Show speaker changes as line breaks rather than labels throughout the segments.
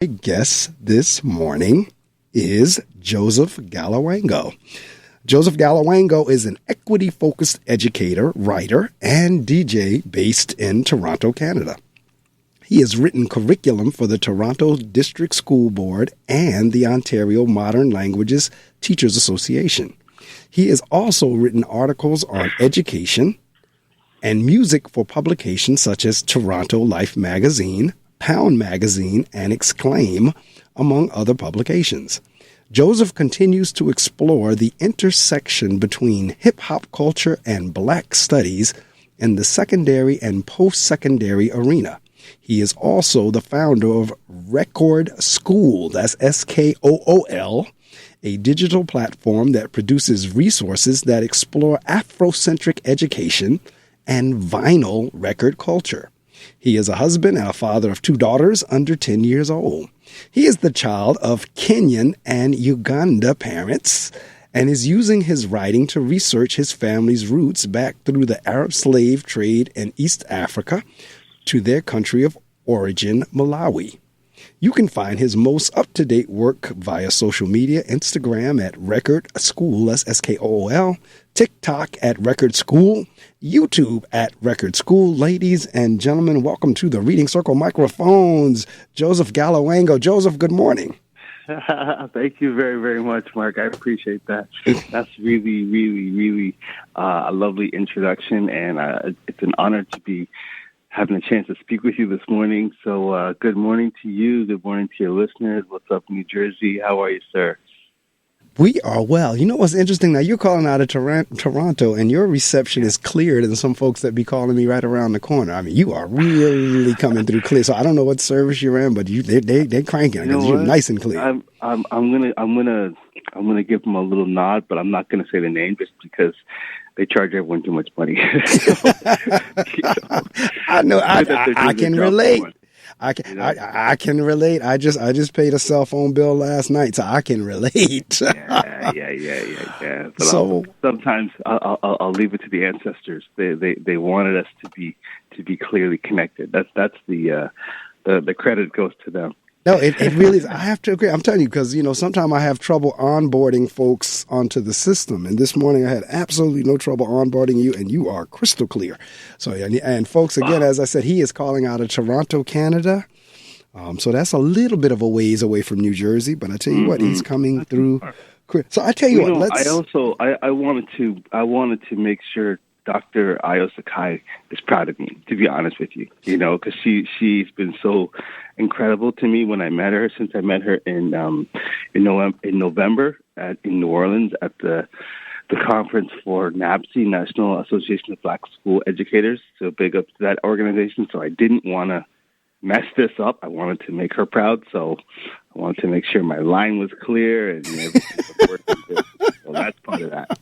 My guest this morning is Joseph Galiwango. Joseph Galiwango is an equity-focused educator, writer, and DJ based in Toronto, Canada. He has written curriculum for the Toronto District School Board and the Ontario Modern Languages Teachers Association. He has also written articles on education and music for publications such as Toronto Life Magazine, Pound Magazine, and Exclaim, among other publications. Joseph continues to explore the intersection between hip-hop culture and Black studies in the secondary and post-secondary arena. He is also the founder of Record Skool, that's Skool, a digital platform that produces resources that explore Afrocentric education and vinyl record culture. He is a husband and a father of two daughters under 10 years old. He is the child of Kenyan and Uganda parents and is using his writing to research his family's roots back through the Arab slave trade in East Africa to their country of origin, Malawi. You can find his most up-to-date work via social media, Instagram at Record Skool, that's Skool, TikTok at Record Skool, YouTube at Record Skool. Ladies and gentlemen, welcome to the Reading Circle microphones. Joseph Galiwango. Joseph, good morning.
Thank you very, very much, Mark. I appreciate that. That's really a lovely introduction, and it's an honor to be having a chance to speak with you this morning. So good morning to you. Good morning to your listeners. What's up, New Jersey? How are you, sir?
We are well. You know what's interesting? Now, you're calling out of Toronto, and your reception is clearer than some folks that be calling me right around the corner. I mean, you are really coming through clear. So I don't know what service you're in, but they're cranking because you're nice and clear.
I'm gonna give them a little nod, but I'm not gonna say the name just because they charge everyone too much money.
I know. I can relate. I can relate. I just paid a cell phone bill last night, so I can relate.
Yeah. But sometimes I'll leave it to the ancestors. They wanted us to be clearly connected. That's the credit goes to them.
No, it really is. I have to agree. I'm telling you, because, sometimes I have trouble onboarding folks onto the system. And this morning I had absolutely no trouble onboarding you, and you are crystal clear. So, and folks, again, as I said, he is calling out of Toronto, Canada. So that's a little bit of a ways away from New Jersey. But I tell you what, he's coming through. So I tell you what, let's.
I wanted to make sure Dr. Ayo Sakai is proud of me, to be honest with you, because she's been so incredible to me when I met her, since I met her in November in New Orleans at the conference for NABC, National Association of Black School Educators. So big up to that organization. So I didn't want to mess this up. I wanted to make her proud. So I wanted to make sure my line was clear and everything was working good. So that's part of that.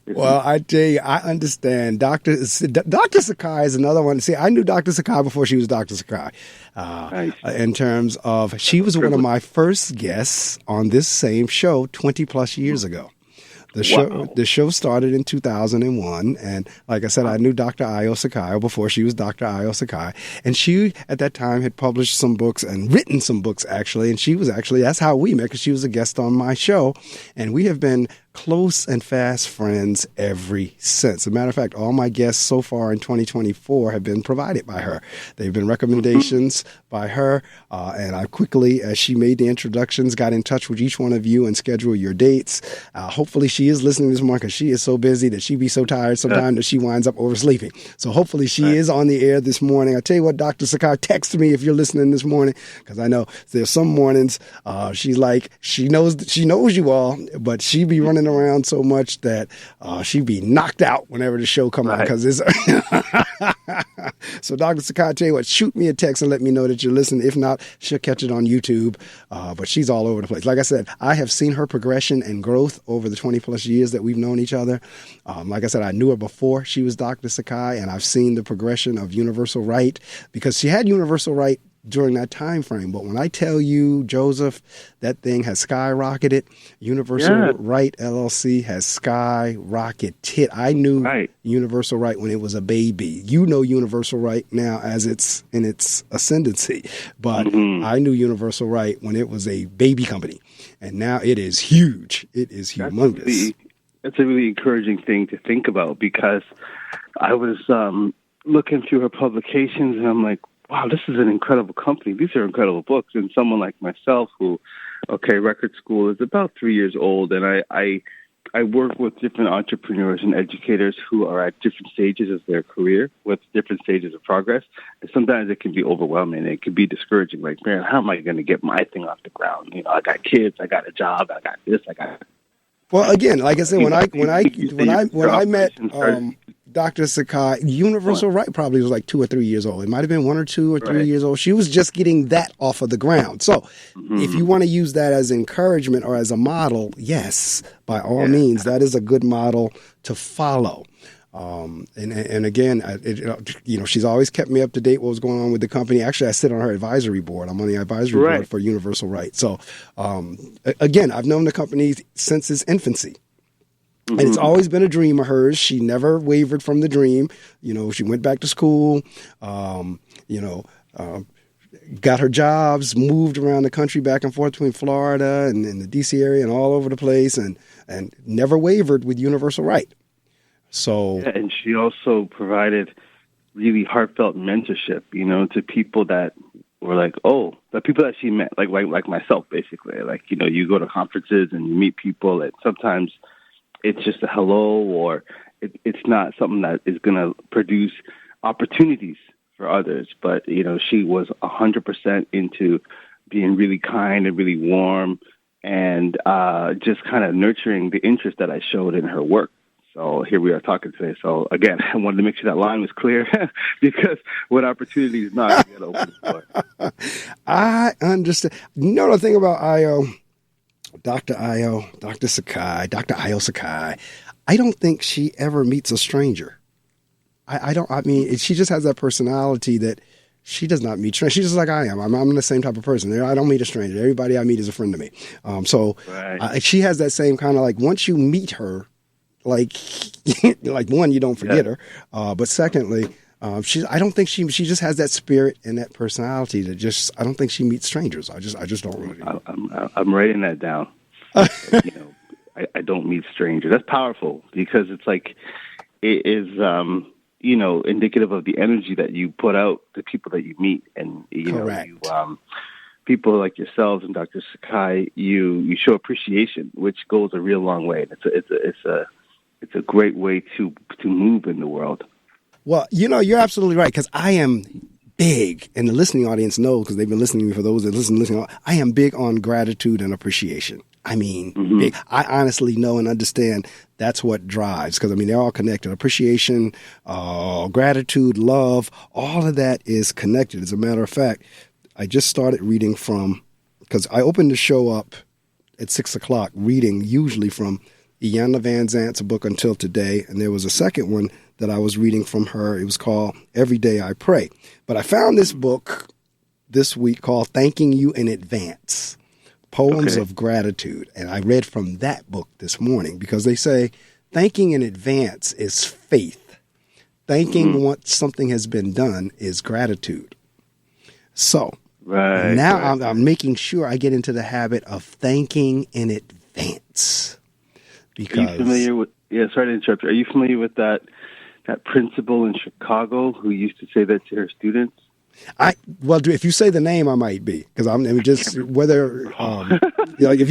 Well, I tell you, I understand. Dr. Sakai is another one. See, I knew Dr. Sakai before she was Dr. Sakai.
Nice.
In terms of, she was one of my first guests on this same show 20 plus years ago. The show started in 2001, and like I said, I knew Dr. Ayo Sakai before she was Dr. Ayo Sakai, and she at that time had published some books and written some books actually, and she was actually, that's how we met, because she was a guest on my show, and we have been close and fast friends ever since. As a matter of fact, all my guests so far in 2024 have been provided by her. They've been recommendations by her, and I quickly, as she made the introductions, got in touch with each one of you and scheduled your dates. Hopefully she is listening this morning, because she is so busy that she be so tired sometimes that she winds up oversleeping. So hopefully she is on the air this morning. I tell you what, Dr. Sakai, text me if you're listening this morning, because I know there's some mornings she's like, she knows you all, but she be running around so much that she be knocked out whenever the show come out, because it's so Dr. Sakai, I tell you what, shoot me a text and let me know that you're listening. If not, she'll catch it on YouTube, but she's all over the place. Like I said, I have seen her progression and growth over the 20 plus years that we've known each other. Like I said, I knew her before she was Dr. Sakai, and I've seen the progression of Universal Right, because she had Universal Right during that time frame. But when I tell you, Joseph, that thing has skyrocketed. Universal Right LLC has skyrocketed. I knew Universal Right when it was a baby. You know Universal Right now as it's in its ascendancy. But I knew Universal Right when it was a baby company. And now it is huge. It is humongous.
That's a really encouraging thing to think about, because I was looking through her publications and I'm like, wow, this is an incredible company. These are incredible books. And someone like myself who, Record Skool is about 3 years old, and I work with different entrepreneurs and educators who are at different stages of their career with different stages of progress. And sometimes it can be overwhelming. It can be discouraging. Like, man, how am I going to get my thing off the ground? You know, I got kids, I got a job, I got this, I got.
Well, again, like I said, when I met Dr. Sakai, Universal Right probably was like 2 or 3 years old. It might have been 1 or 2 or 3 years old. She was just getting that off of the ground. So if you want to use that as encouragement or as a model, yes, by all means, that is a good model to follow. And again, she's always kept me up to date what was going on with the company. Actually, I sit on her advisory board. I'm on the advisory board for Universal Right. So again, I've known the company since its infancy. And it's always been a dream of hers. She never wavered from the dream. You know, she went back to school, got her jobs, moved around the country back and forth between Florida and the D.C. area and all over the place, and never wavered with Universal Right. So,
and she also provided really heartfelt mentorship, to people that were like, the people that she met, like myself, basically. Like, you go to conferences and you meet people, and sometimes it's just a hello, or it's not something that is going to produce opportunities for others. But, she was 100% into being really kind and really warm, and just kind of nurturing the interest that I showed in her work. So here we are talking today. So again, I wanted to make sure that line was clear, because when opportunity is not, you got to open the door.
I understand. You know the thing about Io, Dr. Io, Dr. Sakai, Dr. Io Sakai, I don't think she ever meets a stranger. She just has that personality that she does not meet strangers. She's just like I am. I'm the same type of person. I don't meet a stranger. Everybody I meet is a friend to me. She has that same kind of, like, once you meet her, like one, you don't forget her. But secondly, I don't think she just has that spirit and that personality that I don't think she meets strangers. I just don't really.
I'm writing that down. I don't meet strangers. That's powerful, because it's like, it is, indicative of the energy that you put out to people that you meet. And, people like yourselves and Dr. Sakai, you show appreciation, which goes a real long way. It's a great way to move in the world.
Well, you're absolutely right, because I am big, and the listening audience knows, because they've been listening to me for those that listen. I am big on gratitude and appreciation. I mean, big. I honestly know and understand that's what drives, because, they're all connected. Appreciation, gratitude, love, all of that is connected. As a matter of fact, I just started reading because I opened the show up at 6 o'clock, reading usually from Iyanla Van Zant's book Until Today, and there was a second one that I was reading from her. It was called Every Day I Pray. But I found this book this week called Thanking You in Advance, Poems of Gratitude. And I read from that book this morning, because they say thanking in advance is faith. Thanking once something has been done is gratitude. So now I'm making sure I get into the habit of thanking in advance. Because,
are you familiar with? Yeah, sorry to interrupt you. Are you familiar with that principal in Chicago who used to say that to her students?
If you say the name, I might be, because if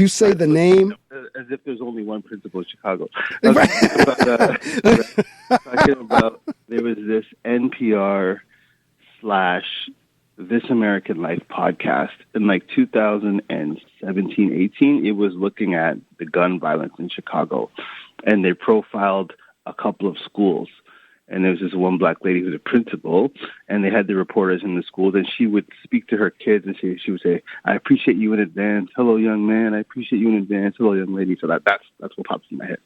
you say the name,
as if there's only one principal in Chicago. Talking about there was this NPR / This American Life podcast in 2017-18. It was looking at the gun violence in Chicago, and they profiled a couple of schools. And there was this one black lady who was a principal, and they had the reporters in the schools, and she would speak to her kids, and she would say, "I appreciate you in advance. Hello, young man. I appreciate you in advance. Hello, young lady." So that's what pops in my head.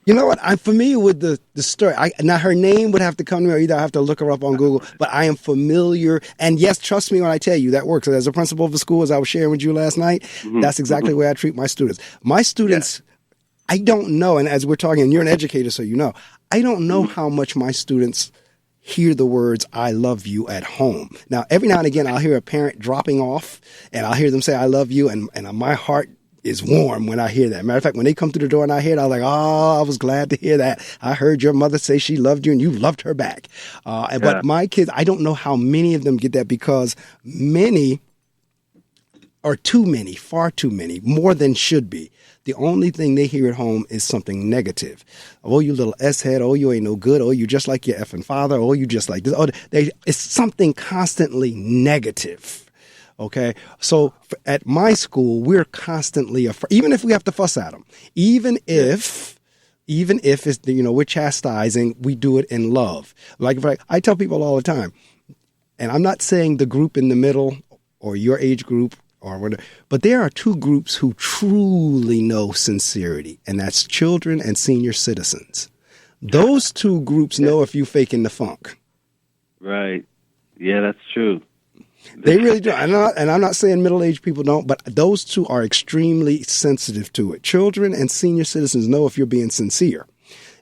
You know what? I'm familiar with the story. Now, her name would have to come to me, or either I have to look her up on Google, but I am familiar. And yes, trust me when I tell you that works. As a principal of the school, as I was sharing with you last night, that's exactly the way I treat my students. My students, I don't know, and as we're talking, and you're an educator, so you know, I don't know how much my students hear the words, I love you at home. Now, every now and again, I'll hear a parent dropping off, and I'll hear them say, I love you, and my heart is warm when I hear that. Matter of fact, when they come through the door and I hear it, I'm like, oh, I was glad to hear that. I heard your mother say she loved you and you loved her back. But my kids, I don't know how many of them get that, because many are too many, far too many, more than should be. The only thing they hear at home is something negative. Oh, you little S-head. Oh, you ain't no good. Oh, you just like your effing father. Oh, you just like this. Oh, it's something constantly negative. Okay, so at my school, we're constantly even if we have to fuss at them, even if it's, we're chastising, we do it in love. Like I tell people all the time, and I'm not saying the group in the middle or your age group or whatever, but there are two groups who truly know sincerity, and that's children and senior citizens. Those two groups know if you faking the funk.
Right. Yeah, that's true.
They really do. And I'm not saying middle-aged people don't, but those two are extremely sensitive to it. Children and senior citizens know if you're being sincere.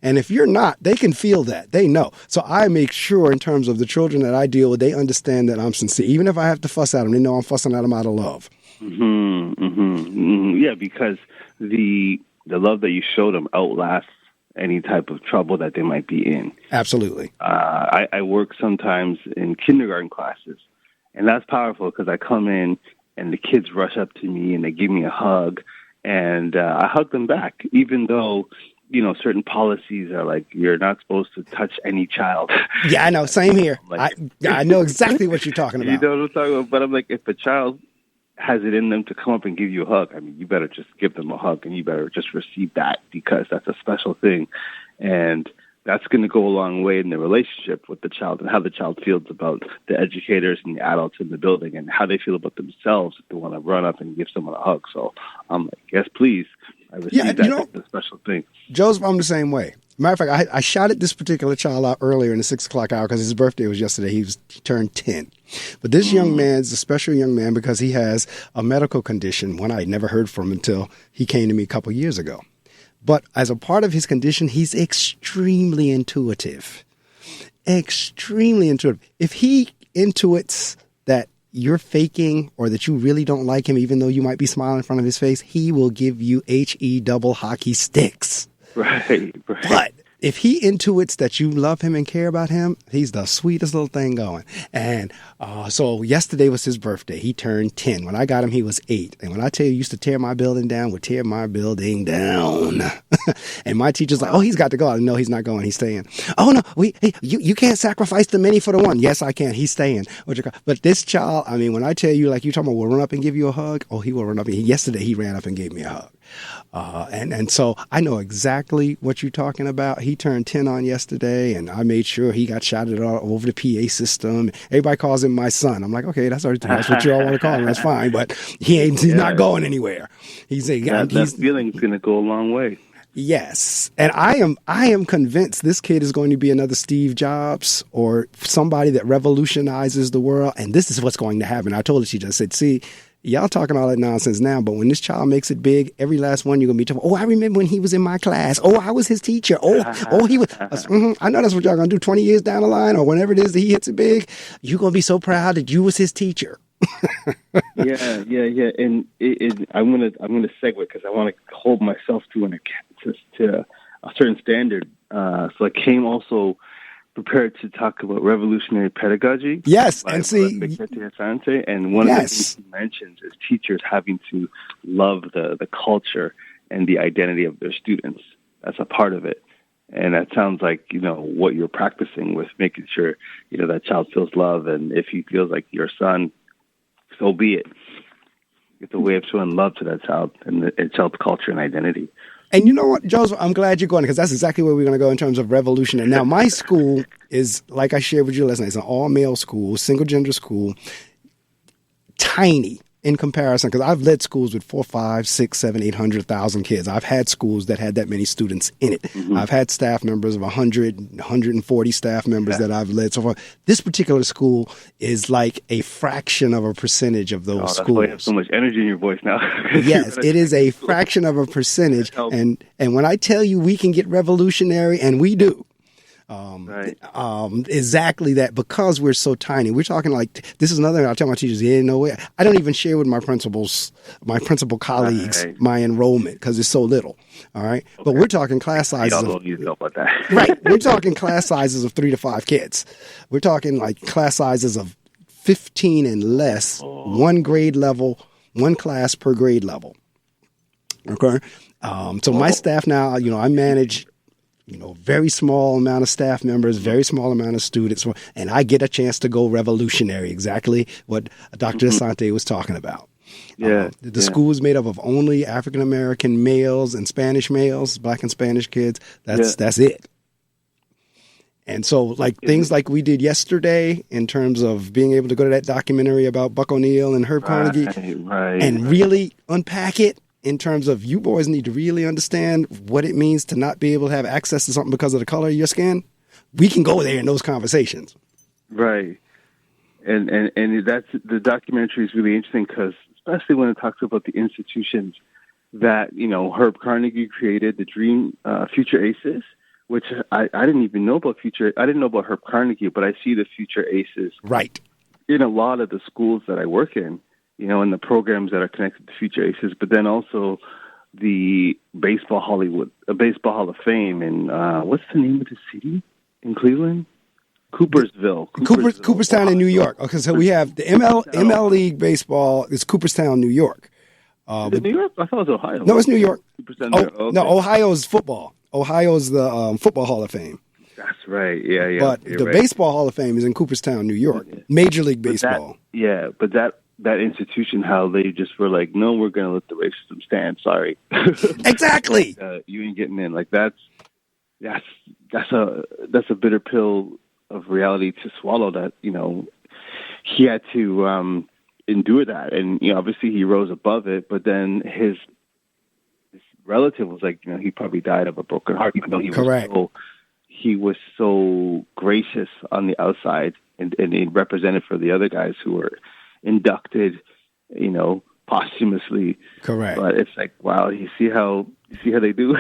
And if you're not, they can feel that. They know. So I make sure in terms of the children that I deal with, they understand that I'm sincere. Even if I have to fuss at them, they know I'm fussing at them out of love.
Yeah, because the love that you show them outlasts any type of trouble that they might be in.
Absolutely.
I work sometimes in kindergarten classes. And that's powerful, because I come in and the kids rush up to me and they give me a hug, and I hug them back, even though, certain policies are like, you're not supposed to touch any child.
Yeah, I know. Same here. I know exactly what you're talking about.
You know what I'm talking about? But I'm like, if a child has it in them to come up and give you a hug, I mean, you better just give them a hug, and you better just receive that, because that's a special thing. And that's going to go a long way in the relationship with the child, and how the child feels about the educators and the adults in the building, and how they feel about themselves if they want to run up and give someone a hug. So I'm like, yes, please. I received that. It's a special thing.
Joseph, I'm the same way. Matter of fact, I shouted this particular child out earlier in the 6 o'clock hour because his birthday was yesterday. He turned 10. But this young man is a special young man because he has a medical condition, one I had never heard from until he came to me a couple years ago. But as a part of his condition, he's extremely intuitive. Extremely intuitive. If he intuits that you're faking or that you really don't like him, even though you might be smiling in front of his face, he will give you HE double hockey sticks.
Right.
But if he intuits that you love him and care about him, he's the sweetest little thing going. And so yesterday was his birthday. He turned 10. When I got him, he was 8. And when I tell you, he used to tear my building down, would tear my building down. And my teacher's like, oh, he's got to go. No, he's not going. He's staying. Oh, no, you can't sacrifice the many for the one. Yes, I can. He's staying. But this child, I mean, when I tell you, like you talking about, will run up and give you a hug. Oh, he will run up. Yesterday, he ran up and gave me a hug. And so I know exactly what you're talking about. He turned 10 on yesterday, and I made sure he got shouted all over the PA system. Everybody calls him my son. I'm like, okay, that's what you all want to call him. That's fine, but he's not going anywhere.
That feeling's going to go a long way.
Yes. And I am convinced this kid is going to be another Steve Jobs or somebody that revolutionizes the world. And this is what's going to happen. I told her, she just said, see, y'all talking all that nonsense now, but when this child makes it big, every last one you're going to be talking, oh, I remember when he was in my class. Oh, I was his teacher. Oh, he was. I know that's what y'all going to do 20 years down the line or whenever it is that he hits it big. You're going to be so proud that you was his teacher.
Yeah. And I'm gonna segue because I want to hold myself to a certain standard. So I came also prepared to talk about revolutionary pedagogy.
Yes, and see,
and one of the things he mentions is teachers having to love the culture and the identity of their students. That's a part of it. And that sounds like, what you're practicing with making sure, that child feels love. And if he feels like your son, so be it. It's a way of showing love to that child and the child's culture and identity.
And you know what, Joseph, I'm glad you're going, because that's exactly where we're going to go in terms of revolution. And now my school is, like I shared with you last night, it's an all-male school, single-gender school, tiny. in comparison, because I've led schools with 4, 5, 6, 7, 800,000 kids. I've had schools that had that many students in it. Mm-hmm. I've had staff members of 100, 140 staff members that I've led so far. This particular school is like a fraction of a percentage of those schools. That's why you
have so much energy in your voice now.
Yes, it is a fraction of a percentage. And when I tell you we can get revolutionary, and we do, exactly that, because we're so tiny. We're talking like, this is another thing I'll tell my teachers, I don't even share with my principal colleagues, my enrollment, because it's so little. All right. Okay. But we're talking class sizes.
Y'all don't need to know about that.
Right. We're talking class sizes of 3 to 5 kids. We're talking like class sizes of 15 and less, one grade level, one class per grade level. Okay. So my staff now, I manage very small amount of staff members, very small amount of students, and I get a chance to go revolutionary, exactly what Dr. Asante was talking about. The school is made up of only African-American males and Spanish males, Black and Spanish kids. That's it. And so like things like we did yesterday in terms of being able to go to that documentary about Buck O'Neill and Herb Carnegie and really unpack it, in terms of, you boys need to really understand what it means to not be able to have access to something because of the color of your skin. We can go there in those conversations.
Right. And that's, the documentary is really interesting, because especially when it talks about the institutions that, Herb Carnegie created, the Dream Future Aces, which I didn't even know about I didn't know about Herb Carnegie, but I see the Future Aces in a lot of the schools that I work in. And the programs that are connected to Future Aces, but then also the Baseball Hall of Fame. And what's the name of the city in Cleveland? Coopersville.
Cooperstown in New York. Okay, so we have the ML League Baseball is Cooperstown, New York.
Is it New York? I thought it was Ohio.
No, it's New York.
No,
Ohio's football. Ohio's the Football Hall of Fame.
That's right. Yeah.
But the Baseball Hall of Fame is in Cooperstown, New York. Major League Baseball.
But that institution, how they just were like, no, we're going to let the racism stand. Sorry.
Exactly.
You ain't getting in. Like that's a bitter pill of reality to swallow, that, he had to endure that. And, obviously he rose above it, but then his relative was like, he probably died of a broken heart, even though he was so gracious on the outside, and he represented for the other guys who were inducted, posthumously.
Correct.
But it's like, wow, you see how they do.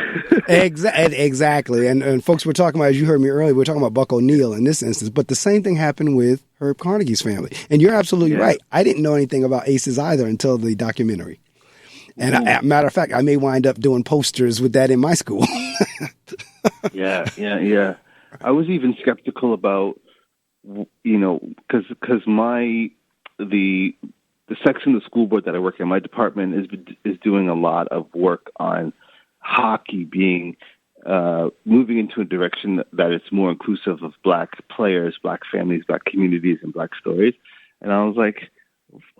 Exactly. And folks, we're talking about, as you heard me earlier, we're talking about Buck O'Neill in this instance, but the same thing happened with Herb Carnegie's family. And you're absolutely right. I didn't know anything about ACEs either until the documentary. And matter of fact, I may wind up doing posters with that in my school.
Yeah. I was even skeptical about, because the section of the school board that I work in, my department is doing a lot of work on hockey being moving into a direction that it's more inclusive of Black players, Black families, Black communities, and Black stories. And I was like,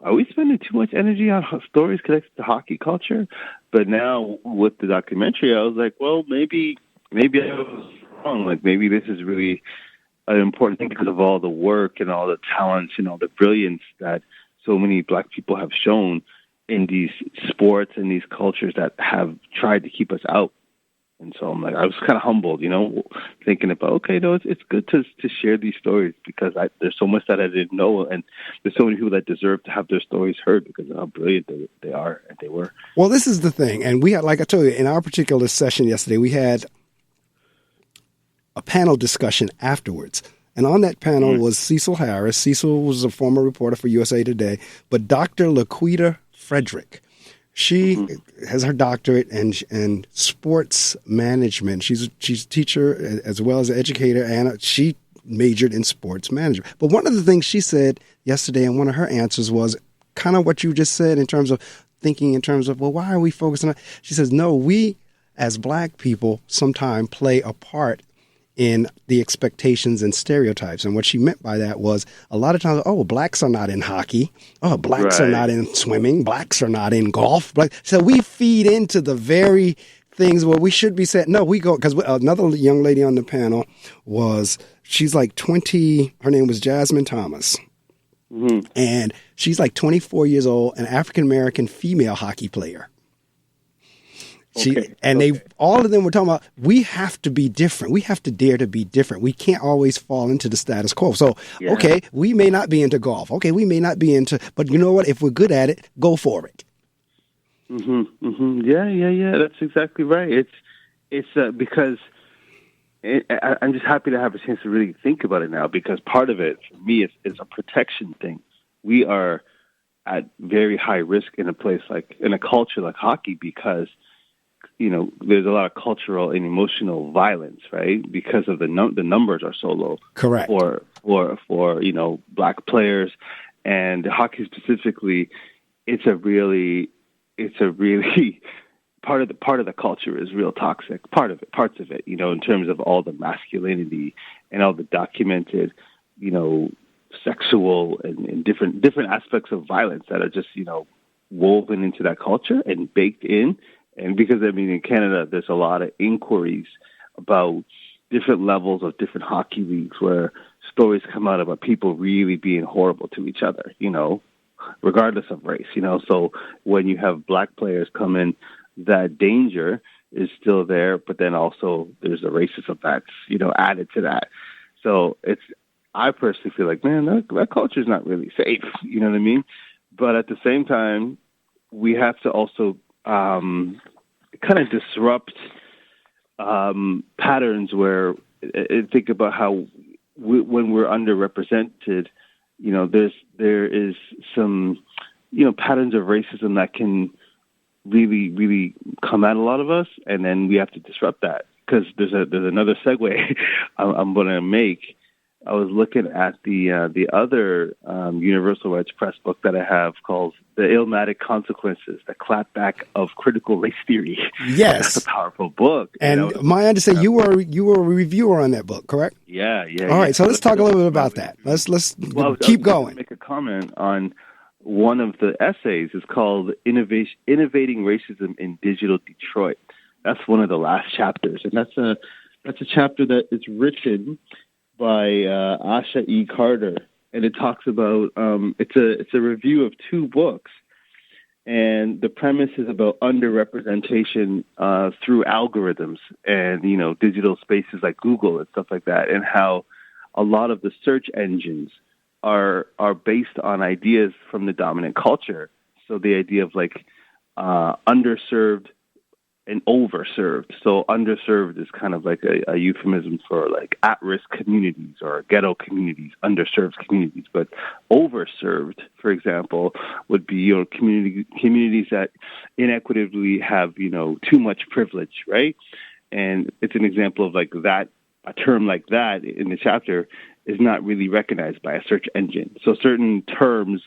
are we spending too much energy on stories connected to hockey culture? But now with the documentary, I was like, well, maybe I was wrong. Like, maybe this is really an important thing because of all the work and all the talents and all the brilliance that so many Black people have shown in these sports and these cultures that have tried to keep us out. And so I'm like, I was kind of humbled, thinking about, okay, no, it's good to share these stories, because there's so much that I didn't know, and there's so many people that deserve to have their stories heard because of how brilliant they are and they were.
Well, this is the thing, and we had, like I told you, in our particular session yesterday, we had a panel discussion afterwards. And on that panel was Cecil Harris. Cecil was a former reporter for USA Today, but Dr. Laquita Frederick. She has her doctorate in sports management. She's a teacher as well as an educator, and she majored in sports management. But one of the things she said yesterday, and one of her answers was kind of what you just said in terms of thinking in terms of, well, why are we focusing on? She says, no, we as Black people sometimes play a part in the expectations and stereotypes. And what she meant by that was a lot of times, Blacks are not in hockey. Blacks are not in swimming. Blacks are not in golf. So we feed into the very things where we should be saying, no, we go, because another young lady on the panel she's like 20, her name was Jasmine Thomas. And She's like 24 years old, an African-American female hockey player. All of them were talking about, we have to be different. We have to dare to be different. We can't always fall into the status quo. So, okay, we may not be into golf. Okay, we may not be into, but you know what? If we're good at it, go for it.
Yeah. That's exactly right. It's because I'm just happy to have a chance to really think about it now, because part of it for me is a protection thing. We are at very high risk in a culture like hockey, because there's a lot of cultural and emotional violence, right? Because of the numbers are so low.
Correct.
For black players, and hockey specifically, it's a really part of the culture is real toxic. Parts of it, in terms of all the masculinity and all the documented, sexual and different aspects of violence that are just, woven into that culture and baked in. And because, in Canada, there's a lot of inquiries about different levels of different hockey leagues where stories come out about people really being horrible to each other, regardless of race, So when you have black players come in, that danger is still there, but then also there's the racism that's, added to that. So I personally feel like, man, that culture is not really safe, you know what I mean? But at the same time, we have to also kind of disrupt patterns where think about how when we're underrepresented, there is some patterns of racism that can really, really come at a lot of us, and then we have to disrupt that. Because there's another segue I'm going to make. I was looking at the other Universal Rights Press book that I have called The Illmatic Consequences, The Clapback of Critical Race Theory.
Yes.
That's a powerful book.
And my understanding, you were a reviewer on that book, correct?
Yeah.
All right, so let's talk a little bit about that. Let's keep going.
Make a comment on one of the essays. It's called Innovating Racism in Digital Detroit. That's one of the last chapters, and that's a chapter that is written by Asha E. Carter, and it talks about it's a review of two books, and the premise is about underrepresentation through algorithms and digital spaces like Google and stuff like that, and how a lot of the search engines are based on ideas from the dominant culture. So the idea of underserved and overserved. So underserved is kind of like a euphemism for like at-risk communities or ghetto communities, underserved communities. But overserved, for example, would be communities that inequitably have too much privilege, right? And it's an example of like that. A term like that in the chapter is not really recognized by a search engine. So certain terms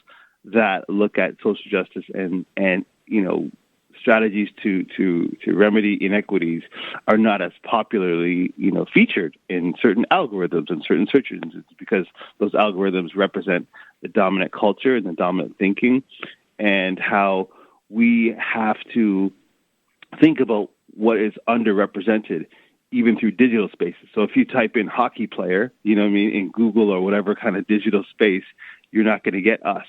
that look at social justice and strategies to remedy inequities are not as popularly, featured in certain algorithms and certain search engines, because those algorithms represent the dominant culture and the dominant thinking, and how we have to think about what is underrepresented even through digital spaces. So if you type in hockey player, in Google or whatever kind of digital space, you're not going to get us.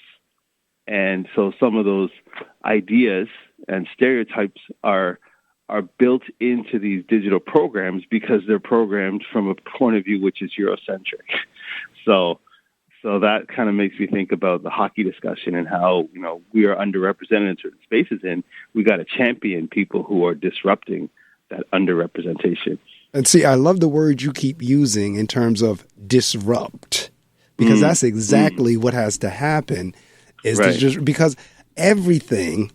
And so some of those ideas and stereotypes are built into these digital programs because they're programmed from a point of view which is Eurocentric. So that kind of makes me think about the hockey discussion and how, we are underrepresented in certain spaces, and we got to champion people who are disrupting that underrepresentation.
And see, I love the word you keep using in terms of disrupt, because that's exactly what has to happen. Right. Because everything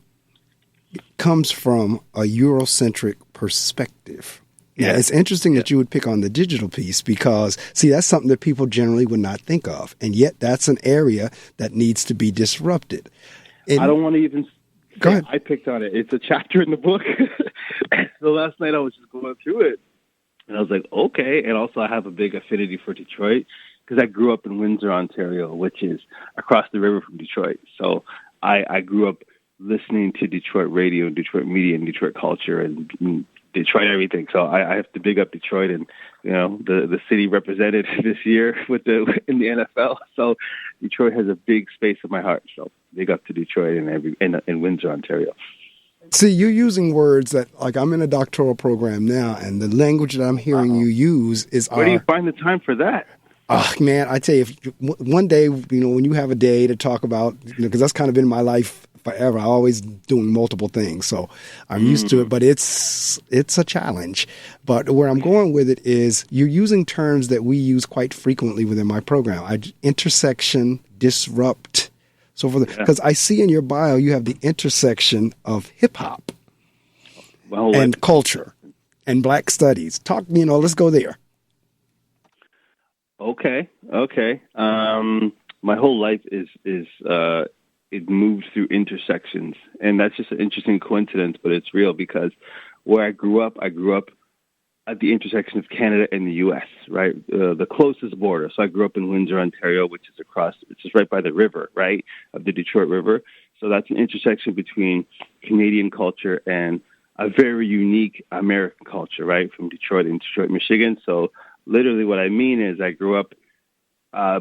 comes from a Eurocentric perspective. Yeah, it's interesting that you would pick on the digital piece because, see, that's something that people generally would not think of. And yet that's an area that needs to be disrupted.
I don't want to even
go ahead.
I picked on it. It's a chapter in the book. So last night I was just going through it. And I was like, okay. And also I have a big affinity for Detroit because I grew up in Windsor, Ontario, which is across the river from Detroit. So I grew up listening to Detroit radio and Detroit media and Detroit culture and Detroit everything. So I have to big up Detroit and, the city represented this year in the NFL. So Detroit has a big space in my heart. So big up to Detroit and in Windsor, Ontario.
See, you're using words that, like, I'm in a doctoral program now, and the language that I'm hearing you use is
Where do you find the time for that?
Oh, man, I tell you, one day, when you have a day to talk about, because that's kind of been my life forever. I'm always doing multiple things, so I'm used to it, but it's a challenge. But where I'm going with it is you're using terms that we use quite frequently within my program. Intersection, disrupt, so forth. Because I see in your bio you have the intersection of hip-hop and culture and Black studies. Let's go there.
Okay. My whole life is it moves through intersections, and that's just an interesting coincidence, but it's real because where I grew up at the intersection of Canada and the U.S., right? The closest border. So I grew up in Windsor, Ontario, which is right by the river, right, of the Detroit River. So that's an intersection between Canadian culture and a very unique American culture, right, from Detroit and Detroit, Michigan. So literally what I mean is I grew up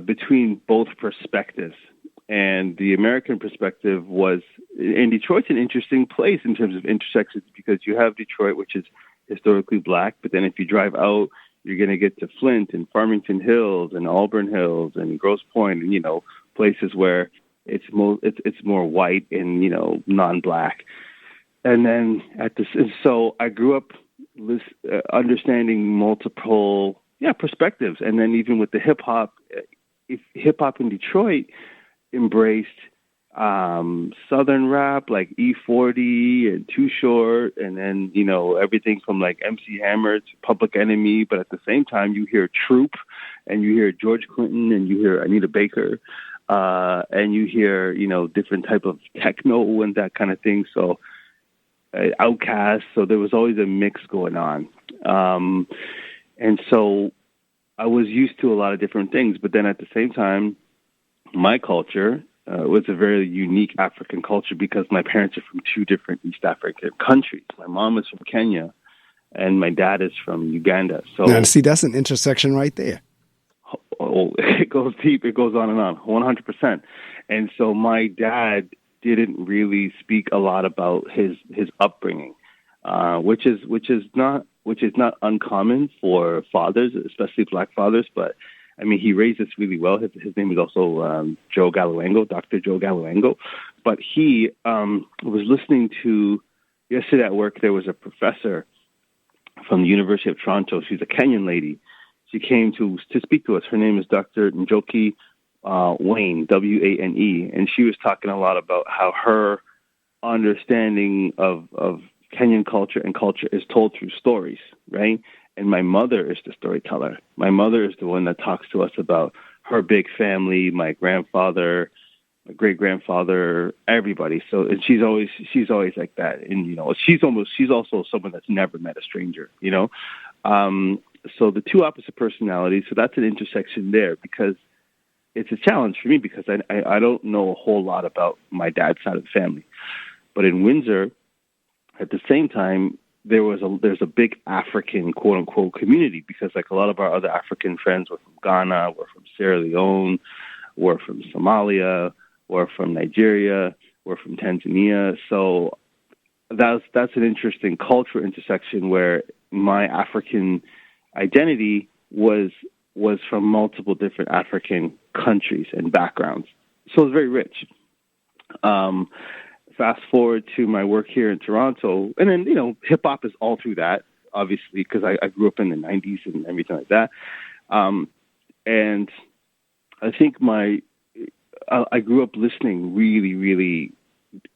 between both perspectives. And the American perspective and Detroit's an interesting place in terms of intersections because you have Detroit, which is historically Black, but then if you drive out, you're going to get to Flint and Farmington Hills and Auburn Hills and Grosse Pointe and, places where it's more white and, non-Black. And then so I grew up understanding multiple perspectives. And then even with the hip-hop in Detroit embraced Southern rap like E40 and Too Short, and then, everything from like MC Hammer to Public Enemy. But at the same time, you hear Troop and you hear George Clinton and you hear Anita Baker and you hear, different type of techno and that kind of thing. So Outkast. So there was always a mix going on. And so I was used to a lot of different things, but then at the same time, my culture was a very unique African culture because my parents are from two different East African countries. My mom is from Kenya, and my dad is from Uganda. So
now, see, that's an intersection right there.
Oh, it goes deep. It goes on, 100%. And so my dad didn't really speak a lot about his upbringing, which is not uncommon for fathers, especially Black fathers, but I mean, he raised us really well. His name is also Joe Galiwango, Dr. Joe Galiwango. But he was listening to, yesterday at work, there was a professor from the University of Toronto. She's a Kenyan lady. She came to speak to us. Her name is Dr. Njoki Wane, W-A-N-E. And she was talking a lot about how her understanding of Kenyan culture and culture is told through stories, right? And my mother is the storyteller. My mother is the one that talks to us about her big family, my grandfather, my great grandfather, everybody. So, and she's always like that. And she's also someone that's never met a stranger. So the two opposite personalities. So that's an intersection there because it's a challenge for me because I don't know a whole lot about my dad's side of the family. But in Windsor, at the same time, there's a big African quote unquote community because like a lot of our other African friends were from Ghana, were from Sierra Leone, were from Somalia, were from Nigeria, were from Tanzania. So that's an interesting cultural intersection where my African identity was from multiple different African countries and backgrounds. So it's very rich. Fast forward to my work here in Toronto, and then, hip hop is all through that, obviously, because I grew up in the 90s and everything like that. And I think I grew up listening really, really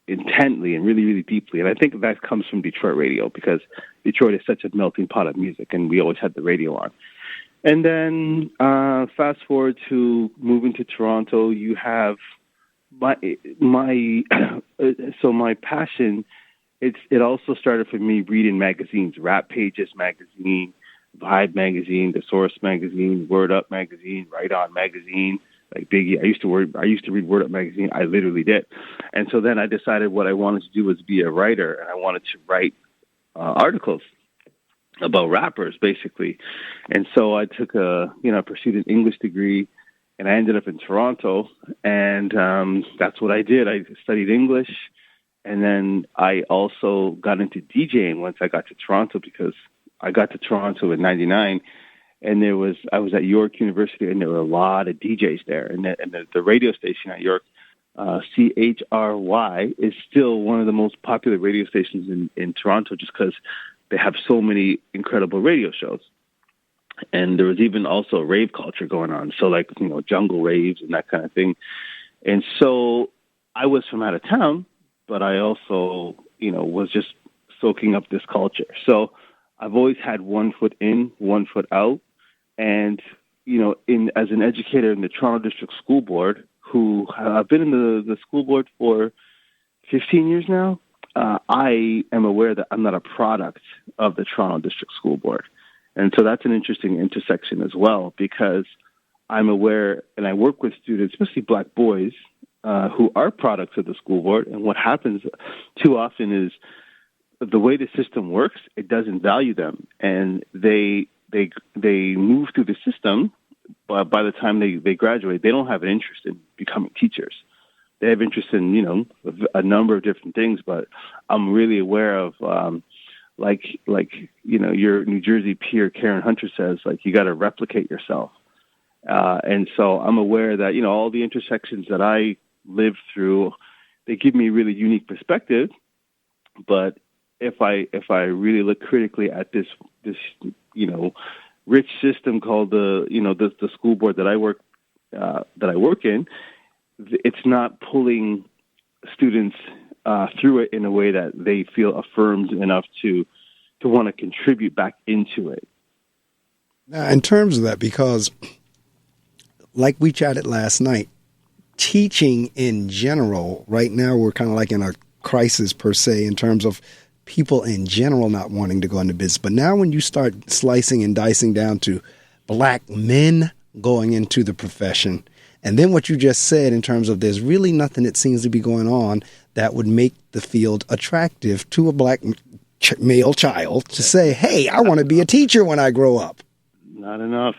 intently and really, really deeply. And I think that comes from Detroit radio because Detroit is such a melting pot of music, and we always had the radio on. And then fast forward to moving to Toronto, you have my passion. It also started for me reading magazines, Rap Pages magazine, Vibe magazine, The Source magazine, Word Up magazine, Right On magazine. Like Biggie, I used to read Word Up magazine. I literally did. And so then I decided what I wanted to do was be a writer, and I wanted to write articles. about rappers, basically. And so I took pursued an English degree, and I ended up in Toronto, and that's what I did. I studied English, and then I also got into DJing once I got to Toronto, because I got to Toronto in '99, and I was at York University, and there were a lot of DJs there, and the radio station at York, CHRY, is still one of the most popular radio stations in Toronto, just because they have so many incredible radio shows. And there was even also rave culture going on. So like, jungle raves and that kind of thing. And so I was from out of town, but I also, was just soaking up this culture. So I've always had one foot in, one foot out. And, as an educator in the Toronto District School Board, who I've been in the school board for 15 years now, I am aware that I'm not a product of the Toronto District School Board. And so that's an interesting intersection as well, because I'm aware, and I work with students, especially black boys, who are products of the school board. And what happens too often is the way the system works, it doesn't value them. And they move through the system, but by the time they graduate, they don't have an interest in becoming teachers. They have interest in, a number of different things, but I'm really aware of, your New Jersey peer, Karen Hunter, says, you got to replicate yourself. And so I'm aware that, all the intersections that I live through, they give me a really unique perspective. But if I really look critically at this, rich system called the school board that I work in, it's not pulling students through it in a way that they feel affirmed enough to want to contribute back into it.
Now, in terms of that, because like we chatted last night, teaching in general, right now we're kind of like in a crisis per se in terms of people in general not wanting to go into business. But now when you start slicing and dicing down to black men going into the profession, and then what you just said in terms of there's really nothing that seems to be going on that would make the field attractive to a black male child to say, hey, I want to be a teacher when I grow up.
Not enough.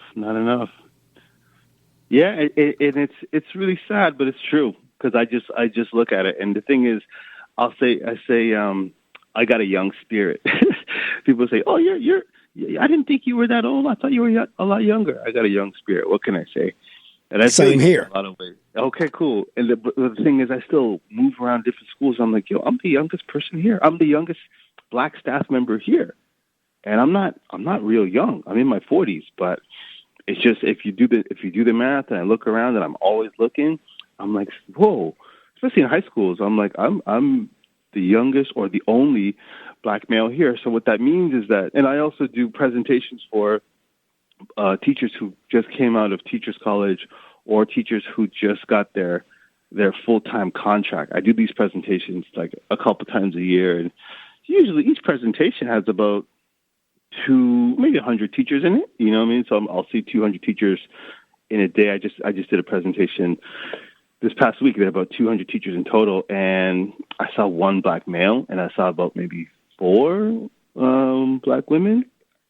Yeah, and it's really sad, but it's true, because I just look at it, and the thing is, I say I got a young spirit. People say, oh, you're I didn't think you were that old. I thought you were a lot younger. I got a young spirit. What can I say? And that's
same here.
In a lot of ways. Okay, cool. And the thing is, I still move around different schools. I'm like, I'm the youngest person here. I'm the youngest black staff member here, and I'm not real young. I'm in my 40s, but it's just if you do the math, and I look around, and I'm always looking, I'm like, whoa. Especially in high schools, I'm like, I'm the youngest or the only black male here. So what that means is that, and I also do presentations for teachers who just came out of teachers college, or teachers who just got their full-time contract. I do these presentations like a couple times a year, and usually each presentation has about maybe 100 teachers in it. You know what I mean? So I'll see 200 teachers in a day. I just did a presentation this past week. There were about 200 teachers in total, and I saw one black male, and I saw about maybe 4 black women,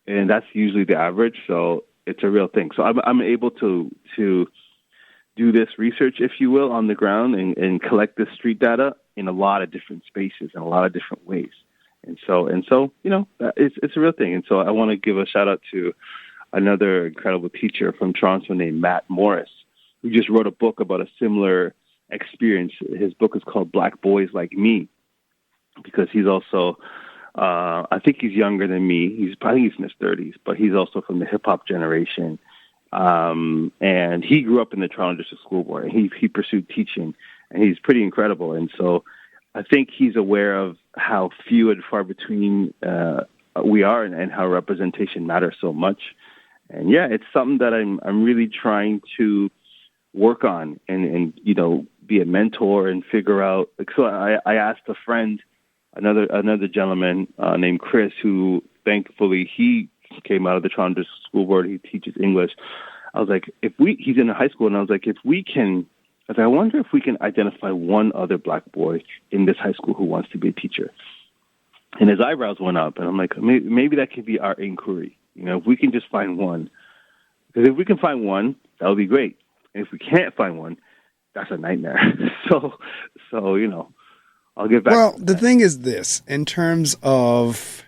and that's usually the average. So it's a real thing. So I'm able to do this research, if you will, on the ground and collect this street data in a lot of different spaces in a lot of different ways. And so it's a real thing. And so I want to give a shout out to another incredible teacher from Toronto named Matt Morris, who just wrote a book about a similar experience. His book is called Black Boys Like Me, because he's also, I think he's younger than me. He's in his 30s, but he's also from the hip hop generation. And he grew up in the Toronto District School Board, and he pursued teaching, and he's pretty incredible. And so I think he's aware of how few and far between we are, and how representation matters so much. And yeah, it's something that I'm really trying to work on and be a mentor and figure out. So I asked a friend, another gentleman named Chris, who thankfully he came out of the Toronto District School Board. He teaches English. I was like, he's in a high school, and I was like, I wonder if we can identify one other black boy in this high school who wants to be a teacher. And his eyebrows went up, and I'm like, maybe that could be our inquiry. If we can just find one. Because if we can find one, that would be great. And if we can't find one, that's a nightmare. So I'll get back.
Well, the thing is this, in terms of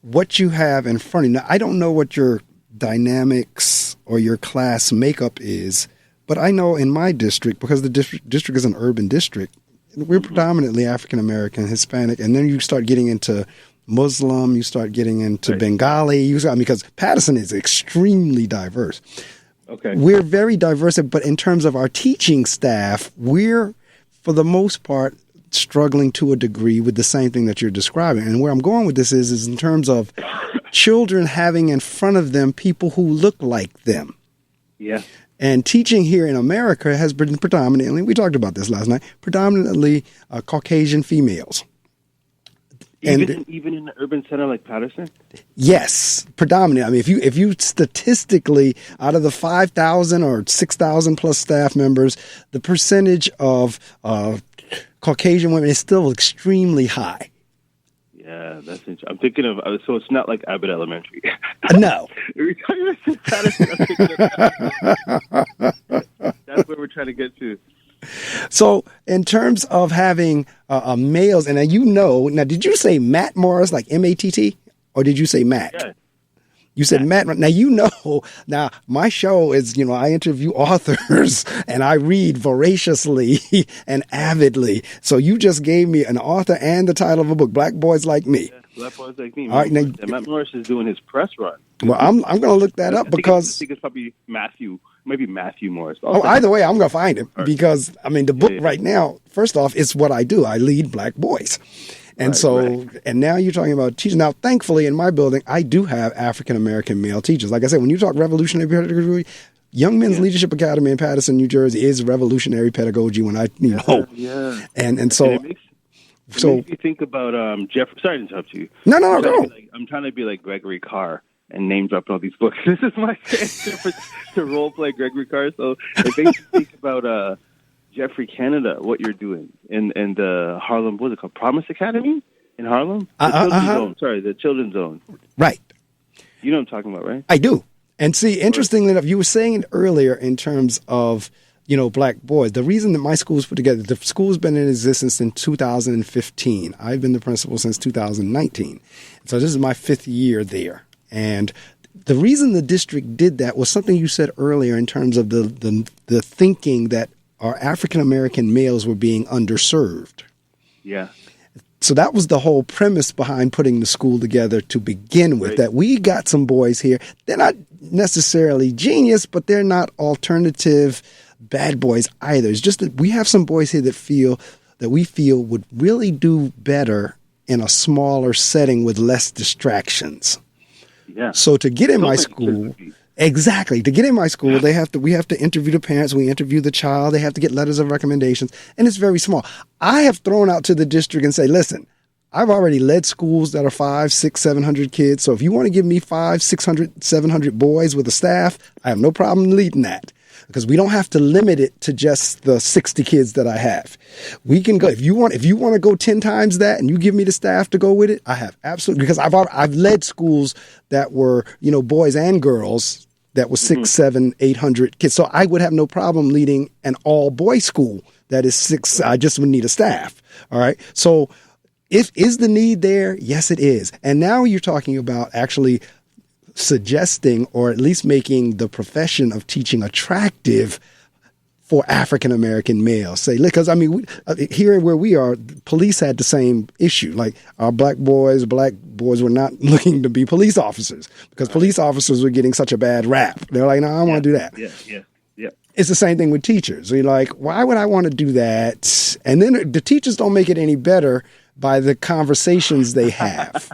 what you have in front of you. Now, I don't know what your dynamics or your class makeup is, but I know in my district, because the district is an urban district, we're predominantly African-American, Hispanic, and then you start getting into Muslim, you start getting into Bengali, because Patterson is extremely diverse.
Okay.
We're very diverse, but in terms of our teaching staff, we're, for the most part, struggling to a degree with the same thing that you're describing. And where I'm going with this is in terms of children having in front of them people who look like them.
Yeah.
And teaching here in America has been predominantly, we talked about this last night, predominantly Caucasian females.
Even in the urban center like Patterson?
Yes, predominantly. I mean, if you statistically, out of the 5,000 or 6,000 plus staff members, the percentage of Caucasian women is still extremely high.
Yeah, that's interesting. I'm thinking of, so it's not like Abbott Elementary.
No.
Every time you say Patterson, I'm thinking of Abbott. That's where we're trying to get to.
So in terms of having males, and now did you say Matt Morris, like M-A-T-T, or did you say Matt?
Yeah.
You said Matt. Now, now my show is, I interview authors and I read voraciously and avidly. So you just gave me an author and the title of a book, Black Boys Like Me.
Yeah, Black Boys Like Me.
All right, now,
Matt Morris is doing his press run.
Well, I'm going to look that up because
I think it's probably Matthew. Maybe Matthew Morris.
Either way, I'm going to find him because, the book right now, first off, it's what I do. I lead Black boys. And and now you're talking about teachers. Now, thankfully, in my building, I do have African-American male teachers. Like I said, when you talk revolutionary pedagogy, Young Men's Leadership Academy in Patterson, New Jersey is revolutionary pedagogy and so...
It makes me think about Jeff. Sorry to interrupt you.
No, go.
I'm trying to be like Gregory Carr and name drop all these books. This is my chance to role play Gregory Carr. So it makes me think about Jeffrey Canada, what you're doing in the Harlem, what's it called? Promise Academy in Harlem? The Children's Zone.
Right.
You know what I'm talking about, right?
I do. And see, interestingly enough, you were saying it earlier in terms of, Black boys. The reason that my school was put together, the school's been in existence since 2015. I've been the principal since 2019. So this is my 5th year there. And the reason the district did that was something you said earlier in terms of the thinking that our African-American males were being underserved.
Yeah.
So that was the whole premise behind putting the school together to begin with, that we got some boys here. They're not necessarily genius, but they're not alternative bad boys either. It's just that we have some boys here that we feel would really do better in a smaller setting with less distractions.
Yeah.
So to get in my school... Exactly. To get in my school, we have to interview the parents. We interview the child. They have to get letters of recommendations. And it's very small. I have thrown out to the district and say, listen, I've already led schools that are 500, 600, 700 kids. So if you want to give me 500, 600, 700 boys with a staff, I have no problem leading that. Because we don't have to limit it to just the 60 kids that I have. We can go if you want to go 10 times that, and you give me the staff to go with it. I have absolutely, because I've led schools that were boys and girls that was 600, 700, 800 kids. So I would have no problem leading an all boys school that is 6. I just would need a staff. All right. So is the need there? Yes, it is. And now you're talking about actually suggesting, or at least making the profession of teaching attractive for African-American males. Say, because here where we are, police had the same issue. Like our black boys were not looking to be police officers because police officers were getting such a bad rap. They're like, no, I don't want to do that.
Yeah.
It's the same thing with teachers. You're like, why would I want to do that? And then the teachers don't make it any better by the conversations they have.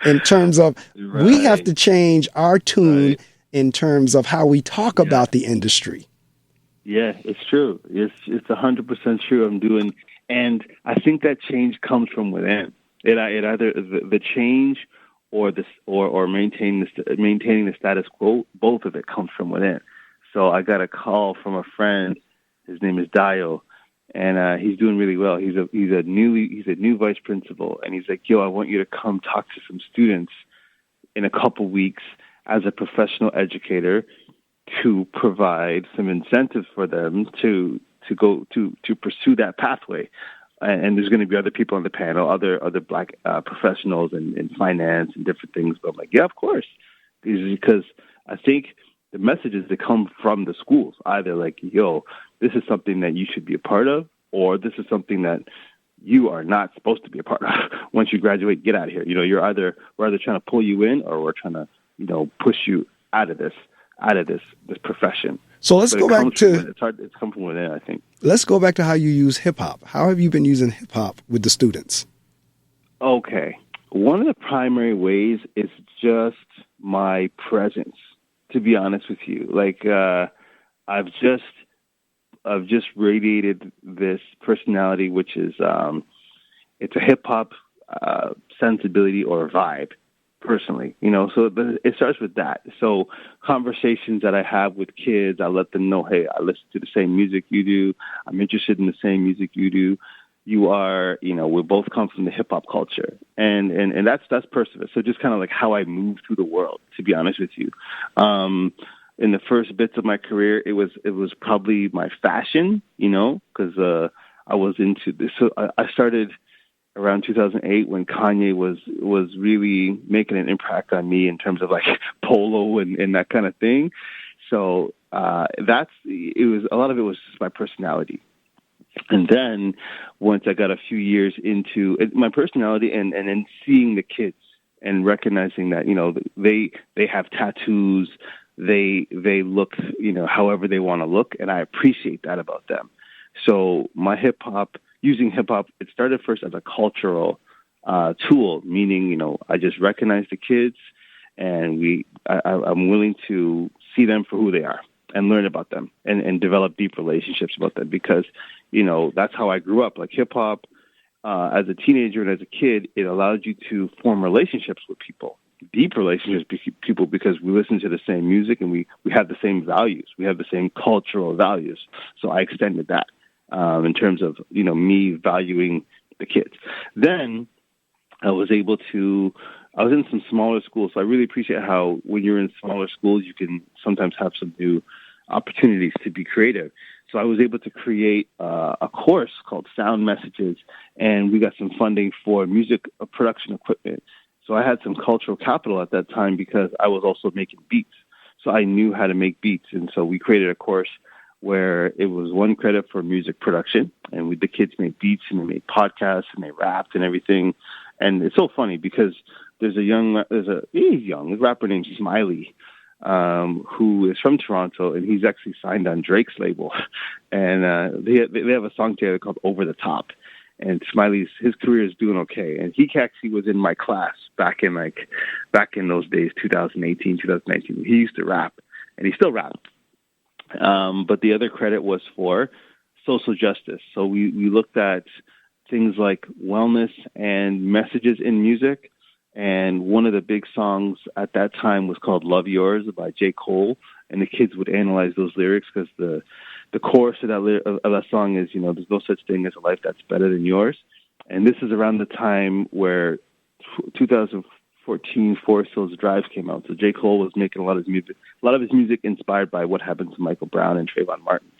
In terms of, we have to change our tune in terms of how we talk about the industry.
Yeah, it's true. It's 100% true. And I think that change comes from within. It either the change or maintaining the status quo. Both of it comes from within. So I got a call from a friend. His name is Dio, and he's doing really well. He's a new vice principal, and he's like, "Yo, I want you to come talk to some students in a couple weeks as a professional educator to provide some incentives for them to go to pursue that pathway." And there's going to be other people on the panel, other Black professionals in finance and different things. But I'm like, yeah, of course, because I think the messages that come from the schools, either like, yo, this is something that you should be a part of, or this is something that you are not supposed to be a part of. Once you graduate, get out of here. You know, we're either trying to pull you in, or we're trying to, push you out of this profession.
So let's go back to
It's come from within, I think.
Let's go back to how you use hip hop. How have you been using hip hop with the students?
Okay. One of the primary ways is just my presence, to be honest with you. Like, I've just radiated this personality, which is, it's a hip hop sensibility or vibe, personally, so it starts with that. So conversations that I have with kids, I let them know, hey, I listen to the same music you do. I'm interested in the same music you do. You are, we both come from the hip hop culture, and that's Perseverance. So just kind of like how I move through the world, to be honest with you. In the first bits of my career, it was probably my fashion, because I was into this. So I started around 2008 when Kanye was really making an impact on me in terms of like polo and that kind of thing. So a lot of it was just my personality. And then once I got a few years into my personality and then seeing the kids and recognizing that, they have tattoos, they look, however they want to look. And I appreciate that about them. So my using hip hop, it started first as a cultural tool, meaning, I just recognize the kids and I'm willing to see them for who they are and learn about them and develop deep relationships about them because, that's how I grew up. Like hip hop, as a teenager and as a kid, it allowed you to form relationships with people, deep relationships with people because we listen to the same music and we have the same values. We have the same cultural values. So I extended that. In terms of, me valuing the kids. Then I was in some smaller schools. So I really appreciate how when you're in smaller schools, you can sometimes have some new opportunities to be creative. So I was able to create a course called Sound Messages, and we got some funding for music production equipment. So I had some cultural capital at that time because I was also making beats. So I knew how to make beats. And so we created a course where it was 1 credit for music production, and the kids made beats and they made podcasts and they rapped and everything. And it's so funny because there's a rapper named Smiley, who is from Toronto, and he's actually signed on Drake's label. And they have a song together called Over the Top. And his career is doing okay. And he actually was in my class back in those days, 2018, 2019. He used to rap, and he still raps. But the other credit was for social justice. So we looked at things like wellness and messages in music. And one of the big songs at that time was called Love Yours by J. Cole. And the kids would analyze those lyrics because the chorus of that song is, there's no such thing as a life that's better than yours. And this is around the time where 2014 Forest Hills Drive came out. So J. Cole was making a lot of his music inspired by what happened to Michael Brown and Trayvon Martin.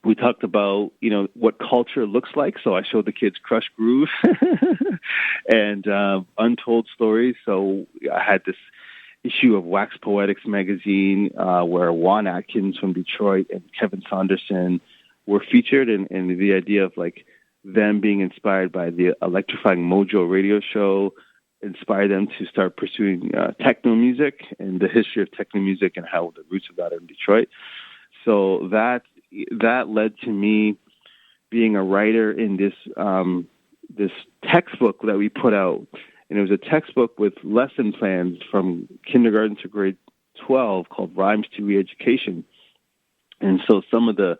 We talked about, what culture looks like. So I showed the kids Crush Groove and Untold Stories. So I had this issue of Wax Poetics magazine where Juan Atkins from Detroit and Kevin Saunderson were featured, and the idea of like them being inspired by the electrifying Mojo radio show inspired them to start pursuing techno music and the history of techno music and how the roots of that are in Detroit. So that led to me being a writer in this textbook that we put out. And it was a textbook with lesson plans from kindergarten to grade 12 called Rhymes to Re-Education. And so some of the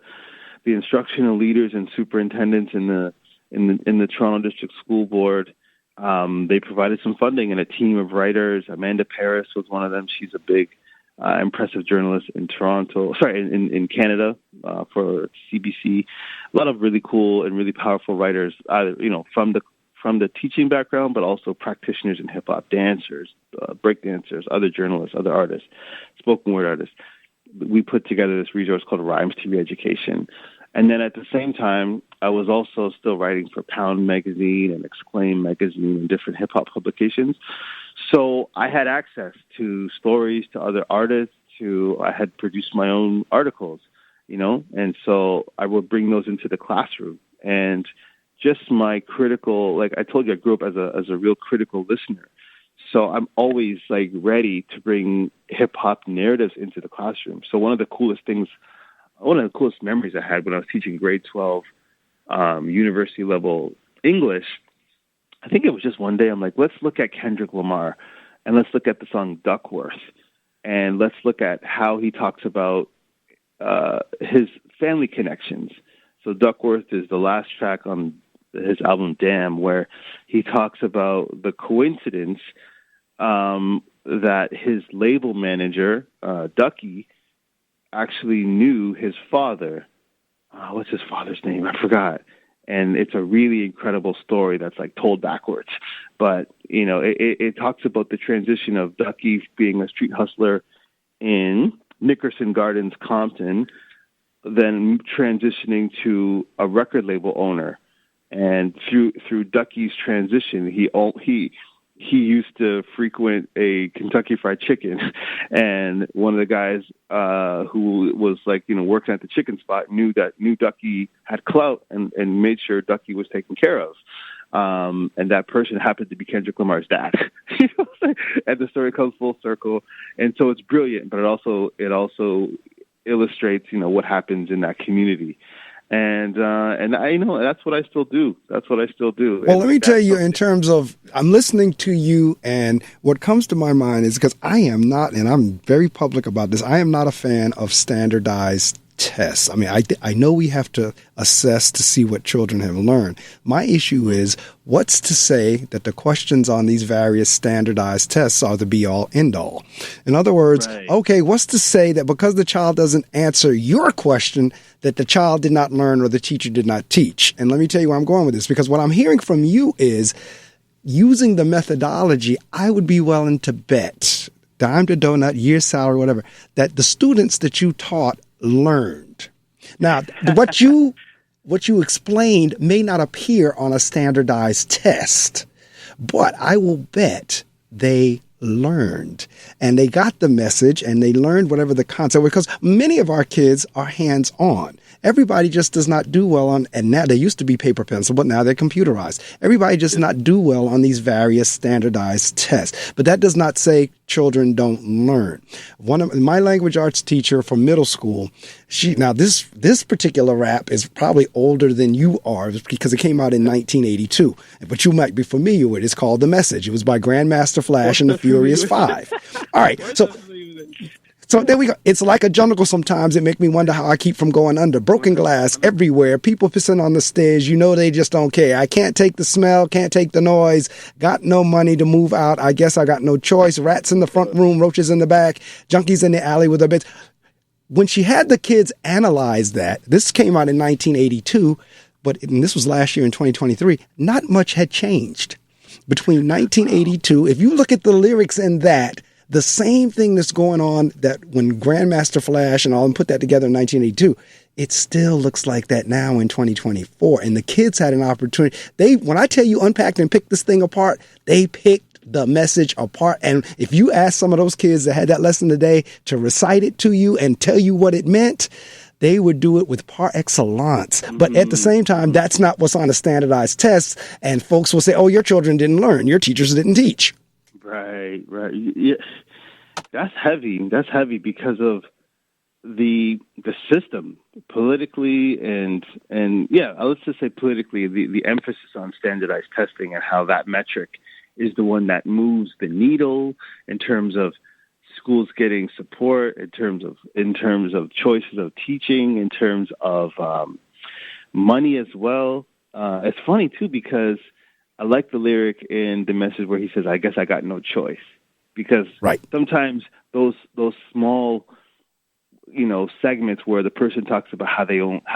instructional leaders and superintendents in the Toronto District School Board, they provided some funding and a team of writers. Amanda Paris was one of them. She's a big impressive journalist in in Canada for CBC. A lot of really cool and really powerful writers, either from the teaching background, but also practitioners in hip hop, dancers, break dancers, other journalists, other artists, spoken word artists. We put together this resource called Rhymes to Re-Education. And then at the same time, I was also still writing for Pound magazine and Exclaim magazine and different hip hop publications. So I had access to stories, to other artists, I had produced my own articles, and so I would bring those into the classroom. And just my critical, like I told you, I grew up as a real critical listener. So I'm always ready to bring hip hop narratives into the classroom. So one of the coolest memories I had when I was teaching grade 12 university level English, I think it was just one day, I'm like, let's look at Kendrick Lamar and let's look at the song Duckworth and let's look at how he talks about his family connections. So Duckworth is the last track on his album Damn, where he talks about the coincidence that his label manager, Ducky, actually knew his father. What's his father's name? I forgot. And it's a really incredible story that's told backwards. But, it talks about the transition of Ducky being a street hustler in Nickerson Gardens, Compton, then transitioning to a record label owner. And through Ducky's transition, he used to frequent a Kentucky Fried Chicken, and one of the guys who was working at the chicken spot knew Ducky had clout and made sure Ducky was taken care of. And that person happened to be Kendrick Lamar's dad. And the story comes full circle, and so it's brilliant. But it also illustrates what happens in that community. And I that's what I still do.
Well, let me tell you, in terms of, I'm listening to you, and what comes to my mind is, because I am not, and I'm very public about this, I am not a fan of standardized tests. I mean, I know we have to assess to see what children have learned. My issue is, what's to say that the questions on these various standardized tests are the be-all, end-all? In other words, right. Okay, what's to say that because the child doesn't answer your question, that the child did not learn or the teacher did not teach? And let me tell you where I'm going with this, because what I'm hearing from you is, using the methodology, I would be willing to bet, dime to donut, year's salary, whatever, that the students that you taught learned. Now, what you explained may not appear on a standardized test, but I will bet they learned, and they got the message, and they learned whatever the concept was, because many of our kids are hands-on. Everybody just does not do well on, and now they used to be paper pencil, but now they're computerized. Everybody does not do well on these various standardized tests. But that does not say children don't learn. One of my language arts teacher from middle school, this particular rap is probably older than you are, because it came out in 1982. But you might be familiar with it. It's called The Message. It was by Grandmaster Flash and the Furious Five. All right, so there we go. It's like a jungle sometimes. It makes me wonder how I keep from going under. Broken glass everywhere. People pissing on the stairs. They just don't care. I can't take the smell. Can't take the noise. Got no money to move out. I guess I got no choice. Rats in the front room. Roaches in the back. Junkies in the alley with their beds. When she had the kids analyze that, this came out in 1982, and this was last year in 2023, not much had changed. Between 1982, if you look at the lyrics in that, the same thing that's going on, that when Grandmaster Flash and all them put that together in 1982, it still looks like that now in 2024. And the kids had an opportunity. When I tell you unpacked and picked this thing apart, they picked the message apart. And if you ask some of those kids that had that lesson today to recite it to you and tell you what it meant, they would do it with par excellence. But at the same time, that's not what's on the standardized tests. And folks will say, oh, your children didn't learn. Your teachers didn't teach.
Right. Yeah, that's heavy. That's heavy because of the system politically and let's just say politically, the emphasis on standardized testing and how that metric is the one that moves the needle in terms of schools getting support, in terms of choices of teaching, in terms of money as well. It's funny too, because I like the lyric in The Message where he says, I guess I got no choice, because
Right.
sometimes those small, segments where the person talks about how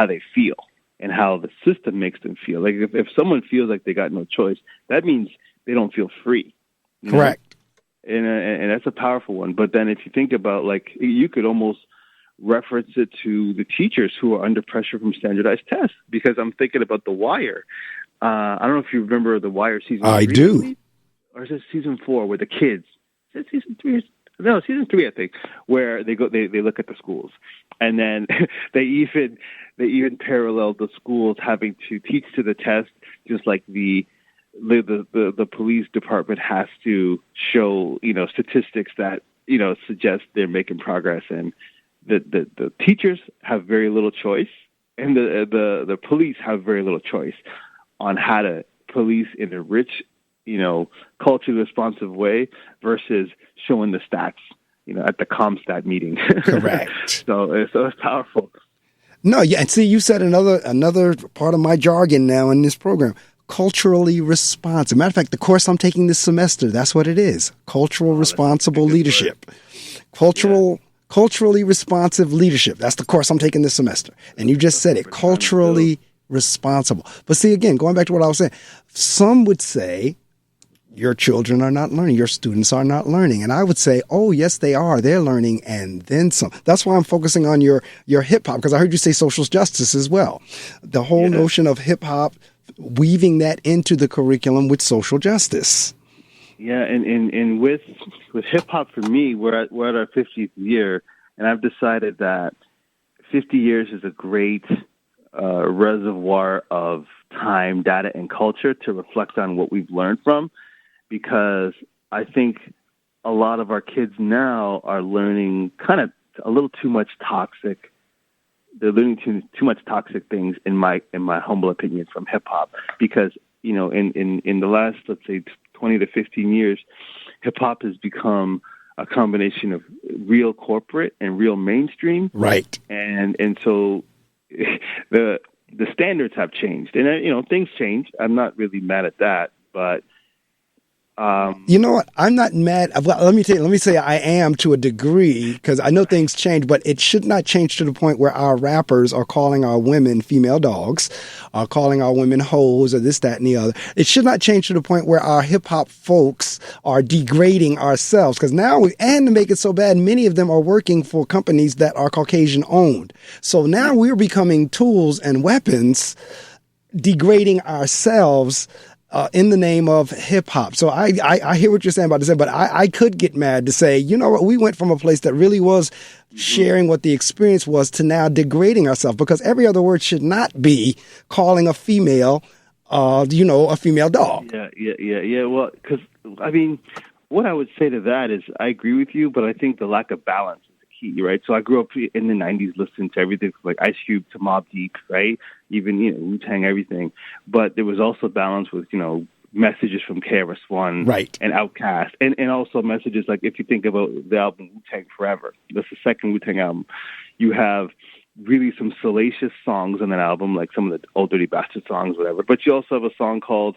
they feel and how the system makes them feel. Like if someone feels like they got no choice, that means they don't feel free.
Correct.
And that's a powerful one. But then if you think about, like, you could almost reference it to the teachers who are under pressure from standardized tests, because I'm thinking about The Wire. I don't know if you remember The Wire season 3.
I do.
Or is it season 4 where the kids? Is it season 3? No, season 3, I think, where they look at the schools, and then they even parallel the schools having to teach to the test, just like the police department has to show, statistics that, suggest they're making progress, and the teachers have very little choice, and the police have very little choice on how to police in a rich, culturally responsive way versus showing the stats, at the ComStat meeting.
Correct.
So it's powerful.
No, yeah, and see, you said another part of my jargon now in this program. Culturally responsive. Matter of fact, the course I'm taking this semester, that's what it is. Cultural responsible leadership. Culturally responsive leadership. That's the course I'm taking this semester. And you just said it. Culturally responsible. But see, again, going back to what I was saying, some would say your children are not learning, your students are not learning. And I would say, oh, yes, they are. They're learning and then some. That's why I'm focusing on your hip hop, because I heard you say social justice as well. The whole notion of hip hop, weaving that into the curriculum with social justice.
Yeah, and with hip hop, for me, we're at our 50th year, and I've decided that 50 years is a great reservoir of time, data, and culture to reflect on what we've learned from, because I think a lot of our kids now are learning kind of a little too much toxic. They're learning too much toxic things, in my humble opinion, from hip hop, because in the last, let's say, 20 to 15 years, hip hop has become a combination of real corporate and real mainstream. Right. And so the standards have changed, and things change. I'm not really mad at that, but
you know what? I'm not mad. Let me say I am to a degree, because I know things change, but it should not change to the point where our rappers are calling our women female dogs, are calling our women hoes, or this, that, and the other. It should not change to the point where our hip hop folks are degrading ourselves, because now and to make it so bad, many of them are working for companies that are Caucasian owned. So now we're becoming tools and weapons, degrading ourselves in the name of hip hop. So I hear what you're saying about this, but I could get mad to say, you know what, we went from a place that really was sharing what the experience was to now degrading ourselves, because every other word should not be calling a female, a female dog.
Yeah. Well, because, what I would say to that is I agree with you, but I think the lack of balance is the key, right? So I grew up in the 90s listening to everything from like Ice Cube to Mobb Deep, right? Even, Wu-Tang, everything. But there was also balance with, messages from KRS-One, right, and Outkast, and also messages like, if you think about the album Wu-Tang Forever, that's the second Wu-Tang album, you have really some salacious songs on that album, like some of the Old Dirty Bastard songs, whatever. But you also have a song called,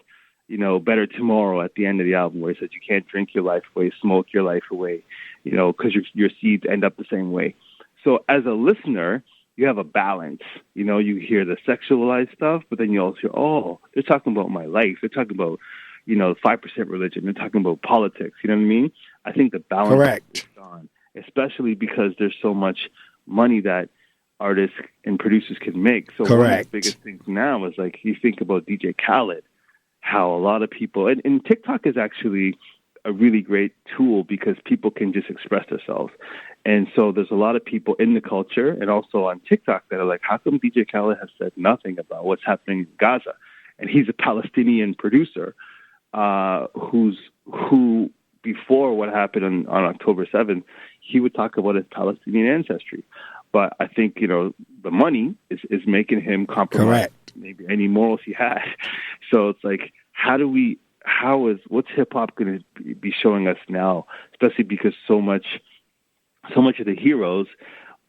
Better Tomorrow at the end of the album, where it says you can't drink your life away, smoke your life away, because your seeds end up the same way. So as a listener, you have a balance. You hear the sexualized stuff, but then you also hear, oh, they're talking about my life. They're talking about, 5% religion. They're talking about politics. You know what I mean? I think the balance is gone, especially because there's so much money that artists and producers can make. So one of the biggest things now is, like, you think about DJ Khaled, how a lot of people, and TikTok is actually a really great tool because people can just express themselves. And so there's a lot of people in the culture and also on TikTok that are like, how come DJ Khaled has said nothing about what's happening in Gaza? And he's a Palestinian producer who before what happened on October 7th, he would talk about his Palestinian ancestry. But I think, the money is making him compromise maybe any morals he has. So it's like, what's hip hop going to be showing us now, especially because so much of the heroes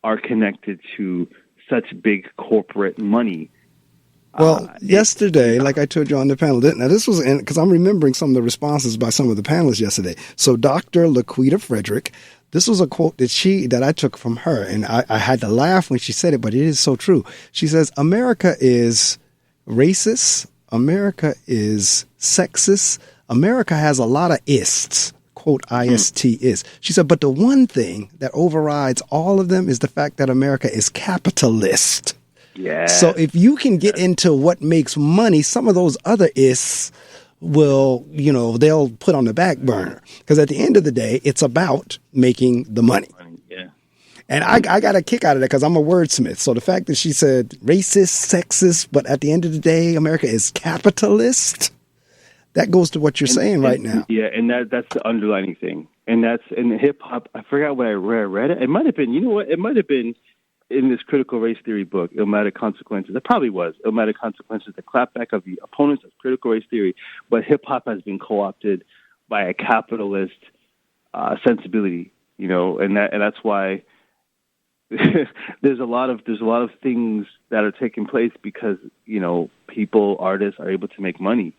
are connected to such big corporate money.
Well, yesterday, like I told you on the panel, now this was because I'm remembering some of the responses by some of the panelists yesterday. So Dr. Laquita Frederick, this was a quote that I took from her, and I had to laugh when she said it, but it is so true. She says, America is racist. America is sexist. America has a lot of ists. Quote, IST is. She said, but the one thing that overrides all of them is the fact that America is capitalist.
Yeah.
So if you can get into what makes money, some of those other ists will, they'll put on the back burner. Because at the end of the day, it's about making the money.
Yeah.
And I got a kick out of that because I'm a wordsmith. So the fact that she said racist, sexist, but at the end of the day, America is capitalist, that goes to what you're saying right now.
Yeah, and that's the underlining thing. And that's in hip hop. I forgot where I read it. It might have been, you know what? It might have been in this critical race theory book, Illmatic Consequences. It probably was Illmatic Consequences, the clapback of the opponents of critical race theory. But hip hop has been co-opted by a capitalist sensibility, and that's why there's a lot of things that are taking place because people, artists are able to make money.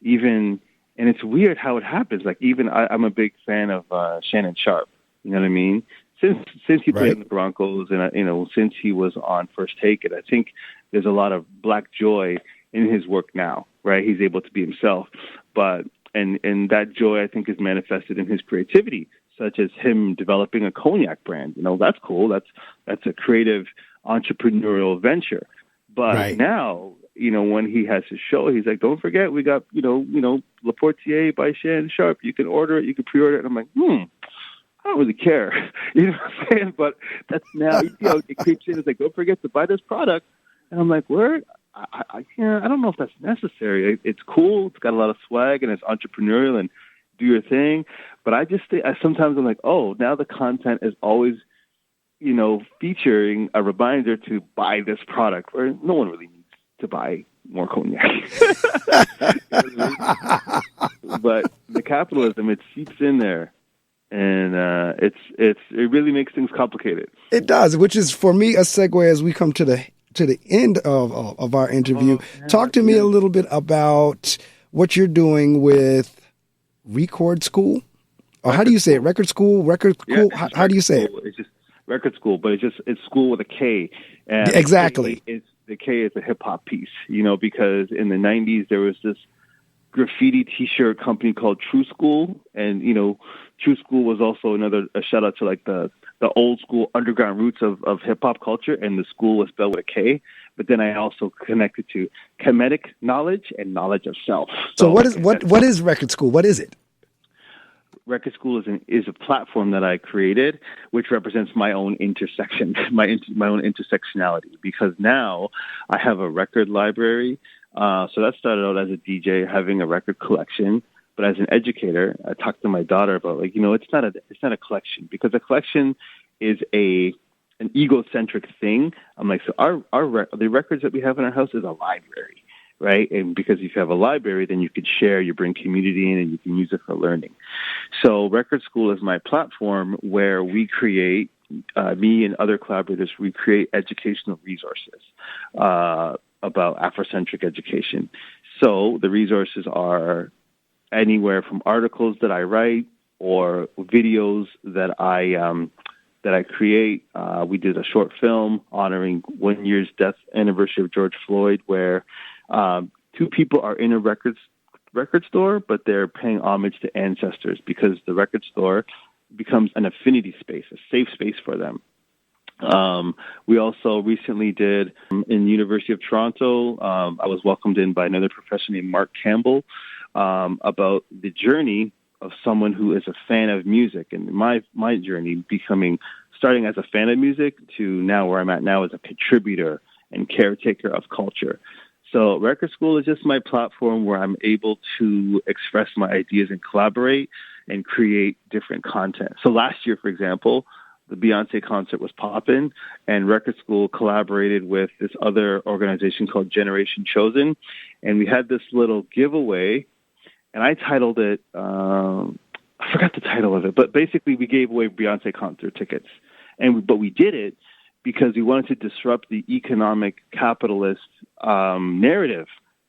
And it's weird how it happens. Like I'm a big fan of Shannon Sharp. You know what I mean? Since he played in the Broncos, and since he was on First Take It, I think there's a lot of black joy in his work now. Right? He's able to be himself, but and that joy I think is manifested in his creativity, such as him developing a cognac brand. That's cool. That's a creative entrepreneurial venture. But now, when he has his show, he's like, don't forget, we got, Le Portier by Shannon Sharp. You can order it. You can pre-order it. And I'm like, I don't really care. You know what I'm saying? But that's now, it creeps in. It's like, don't forget to buy this product. And I'm like, where? I don't know if that's necessary. It's cool. It's got a lot of swag and it's entrepreneurial and do your thing. But I just think, sometimes I'm like, oh, now the content is always, featuring a reminder to buy this product where no one really needs to buy more cognac. But the capitalism, it seeps in there. And it really makes things complicated.
It does, which is for me a segue as we come to the end of our interview. Talk to me a little bit about what you're doing with Record Skool, or how do you say it? Record Skool, Record Skool.
Yeah,
how do you say it?
It's just Record Skool, but it's school with a K. And
exactly.
The K is a hip hop piece, because in the 90s there was this graffiti T-shirt company called True School, and True School was also a shout out to like the old school underground roots of hip hop culture, and the school was spelled with a K. But then I also connected to comedic knowledge and knowledge of self.
So what is Record Skool? What is it?
Record Skool is a platform that I created, which represents my own intersection, my own intersectionality. Because now I have a record library. So that started out as a DJ having a record collection, but as an educator, I talked to my daughter about it's not a collection, because a collection is an egocentric thing. I'm like, so the records that we have in our house is a library, right? And because if you have a library, then you can share, you bring community in, and you can use it for learning. So Record Skool is my platform where we create, me and other collaborators, we create educational resources about Afrocentric education. So the resources are anywhere from articles that I write or videos that I create. We did a short film honoring 1 year's death anniversary of George Floyd, where two people are in a record store, but they're paying homage to ancestors, because the record store becomes an affinity space, a safe space for them. We also recently did in the University of Toronto. I was welcomed in by another professor named Mark Campbell about the journey of someone who is a fan of music, and my journey starting as a fan of music to now where I'm at now as a contributor and caretaker of culture. So Record Skool is just my platform where I'm able to express my ideas and collaborate and create different content. So last year, for example, the Beyonce concert was popping, and Record Skool collaborated with this other organization called Generation Chosen, and we had this little giveaway, and I titled it, I forgot the title of it, but basically we gave away Beyonce concert tickets, but we did it because we wanted to disrupt the economic capitalist narrative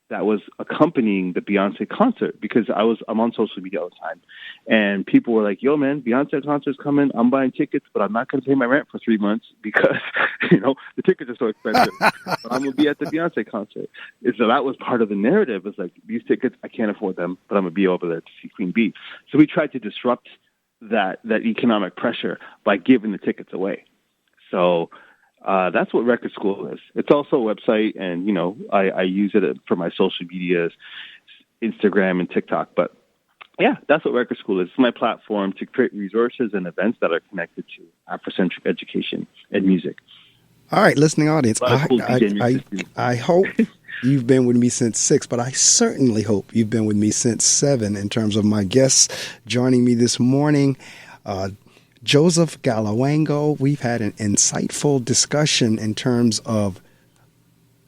that was accompanying the Beyonce concert, because I'm on social media all the time, and people were like, "Yo, man, Beyonce concert's coming. I'm buying tickets, but I'm not going to pay my rent for 3 months because the tickets are so expensive. But I'm going to be at the Beyonce concert." And so that was part of the narrative. It's like, these tickets, I can't afford them, but I'm going to be over there to see Queen Bee. So we tried to disrupt that economic pressure by giving the tickets away. So that's what Record Skool is. It's also a website, and I use it for my social medias, Instagram and TikTok. But yeah, that's what Record Skool is. It's my platform to create resources and events that are connected to Afrocentric education and music.
All right, listening audience, I hope you've been with me since 6, but I certainly hope you've been with me since 7 in terms of my guests joining me this morning. Joseph Galiwango, we've had an insightful discussion in terms of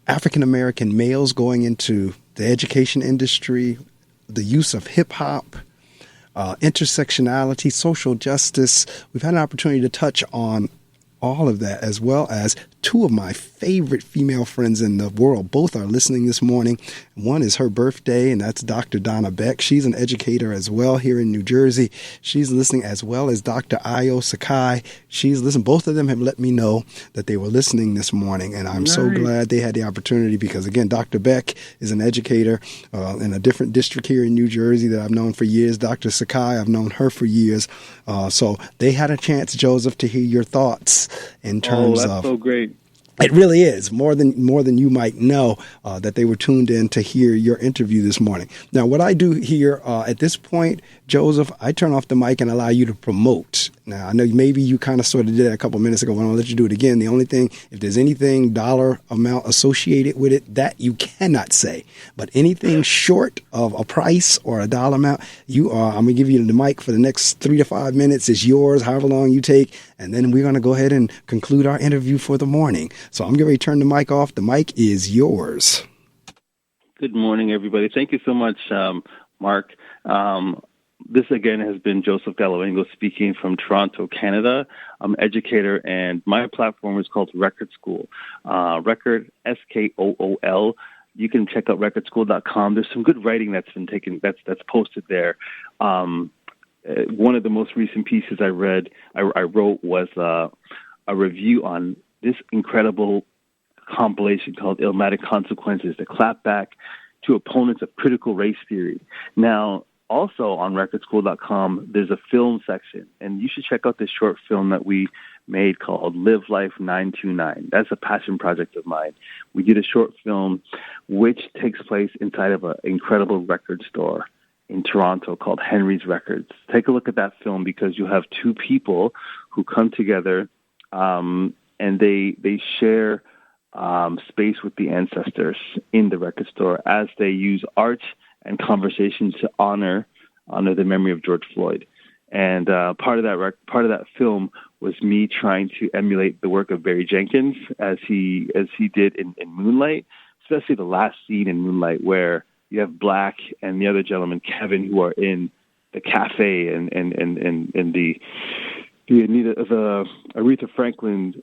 African-American males going into the education industry, the use of hip-hop, intersectionality, social justice. We've had an opportunity to touch on all of that, as well as two of my favorite female friends in the world. Both are listening this morning. One is her birthday, and that's Dr. Donna Beck. She's an educator as well here in New Jersey. She's listening, as well as Dr. Ayo Sakai. She's listening. Both of them have let me know that they were listening this morning, and I'm so glad they had the opportunity, because, again, Dr. Beck is an educator in a different district here in New Jersey that I've known for years. Dr. Sakai, I've known her for years. So they had a chance, Joseph, to hear your thoughts in terms of...
Oh, that's so great.
It really is more than you might know that they were tuned in to hear your interview this morning. Now, what I do here at this point, Joseph, I turn off the mic and allow you to promote. Now, I know maybe you kind of sort of did that a couple of minutes ago, but I'll let you do it again. The only thing, if there's anything dollar amount associated with it, that you cannot say. But anything short of a price or a dollar amount, I'm going to give you the mic for the next 3 to 5 minutes. It's yours, however long you take. And then we're going to go ahead and conclude our interview for the morning. So I'm going to turn the mic off. The mic is yours.
Good morning, everybody. Thank you so much, Mark. This, again, has been Joseph Galiwango speaking from Toronto, Canada. I'm an educator, and my platform is called Record Skool. Record, Skool. You can check out recordskool.com. There's some good writing that's been taken, that's posted there. One of the most recent pieces I wrote was a review on this incredible compilation called Illmatic Consequences, the clapback to opponents of critical race theory. Now, also on recordskool.com, there's a film section, and you should check out this short film that we made called Live Life 929. That's a passion project of mine. We did a short film which takes place inside of an incredible record store in Toronto called Henry's Records. Take a look at that film, because you have two people who come together and they share space with the ancestors in the record store as they use art and conversation to honor the memory of George Floyd. And part of that film was me trying to emulate the work of Barry Jenkins as he did in Moonlight, especially the last scene in Moonlight where you have Black and the other gentleman, Kevin, who are in the cafe and the Aretha Franklin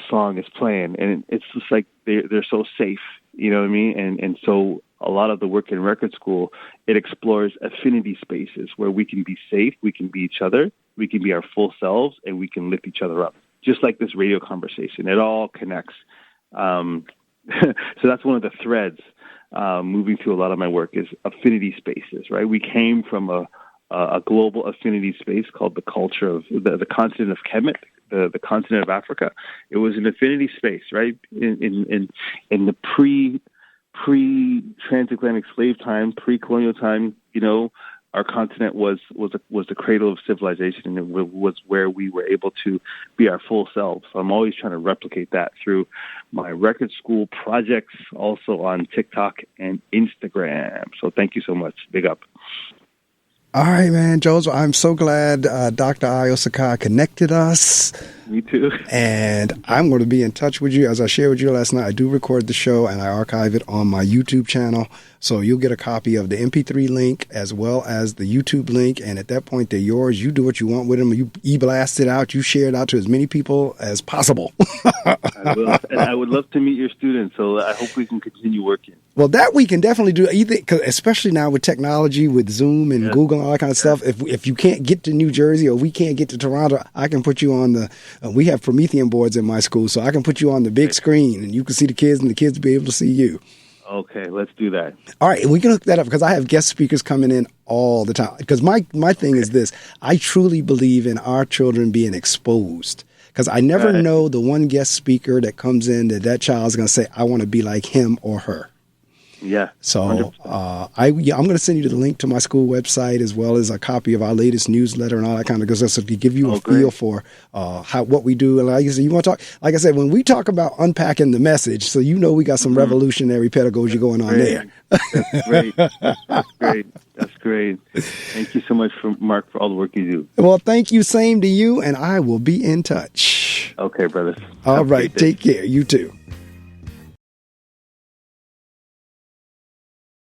song is playing, and it's just like they're so safe, you know what I mean? And so a lot of the work in Record Skool, it explores affinity spaces where we can be safe, we can be each other, we can be our full selves, and we can lift each other up. Just like this radio conversation, it all connects. So that's one of the threads moving through a lot of my work is affinity spaces, right? We came from a global affinity space called the culture of the continent of Kemet, the continent of Africa. It was an affinity space, right? In the pre-transatlantic slave time, pre-colonial time, our continent was the cradle of civilization, and it was where we were able to be our full selves. So I'm always trying to replicate that through my Record Skool projects, also on TikTok and Instagram. So thank you so much. Big up.
All right, man, Joseph, I'm so glad Dr. Ayo Sakai connected us.
Me too.
And I'm going to be in touch with you. As I shared with you last night, I do record the show and I archive it on my YouTube channel. So you'll get a copy of the MP3 link as well as the YouTube link. And at that point, they're yours. You do what you want with them. You e-blast it out. You share it out to as many people as possible.
I will. And I would love to meet your students. So I hope we can continue working.
Well, that we can definitely do, either, 'cause especially now with technology, with Zoom and Google and all that kind of stuff. If you can't get to New Jersey or we can't get to Toronto, I can put you on the, we have Promethean boards in my school, so I can put you on the big screen and you can see the kids and the kids will be able to see you.
Okay, let's do that.
All right, we can hook that up because I have guest speakers coming in all the time. Because my thing is this, I truly believe in our children being exposed. Because I never know the one guest speaker that comes in that child's going to say, I want to be like him or her.
Yeah.
So I'm going to send you the link to my school website as well as a copy of our latest newsletter and all that kind of good stuff to give you a feel for what we do. And like you said, you want to talk, like I said, when we talk about unpacking the message, so you know we got some revolutionary pedagogy going on there.
That's great. That's great. That's great. Thank you so much, Mark, for all the work you do.
Well, thank you. Same to you. And I will be in touch.
Okay, brothers.
All right. Take care. You too.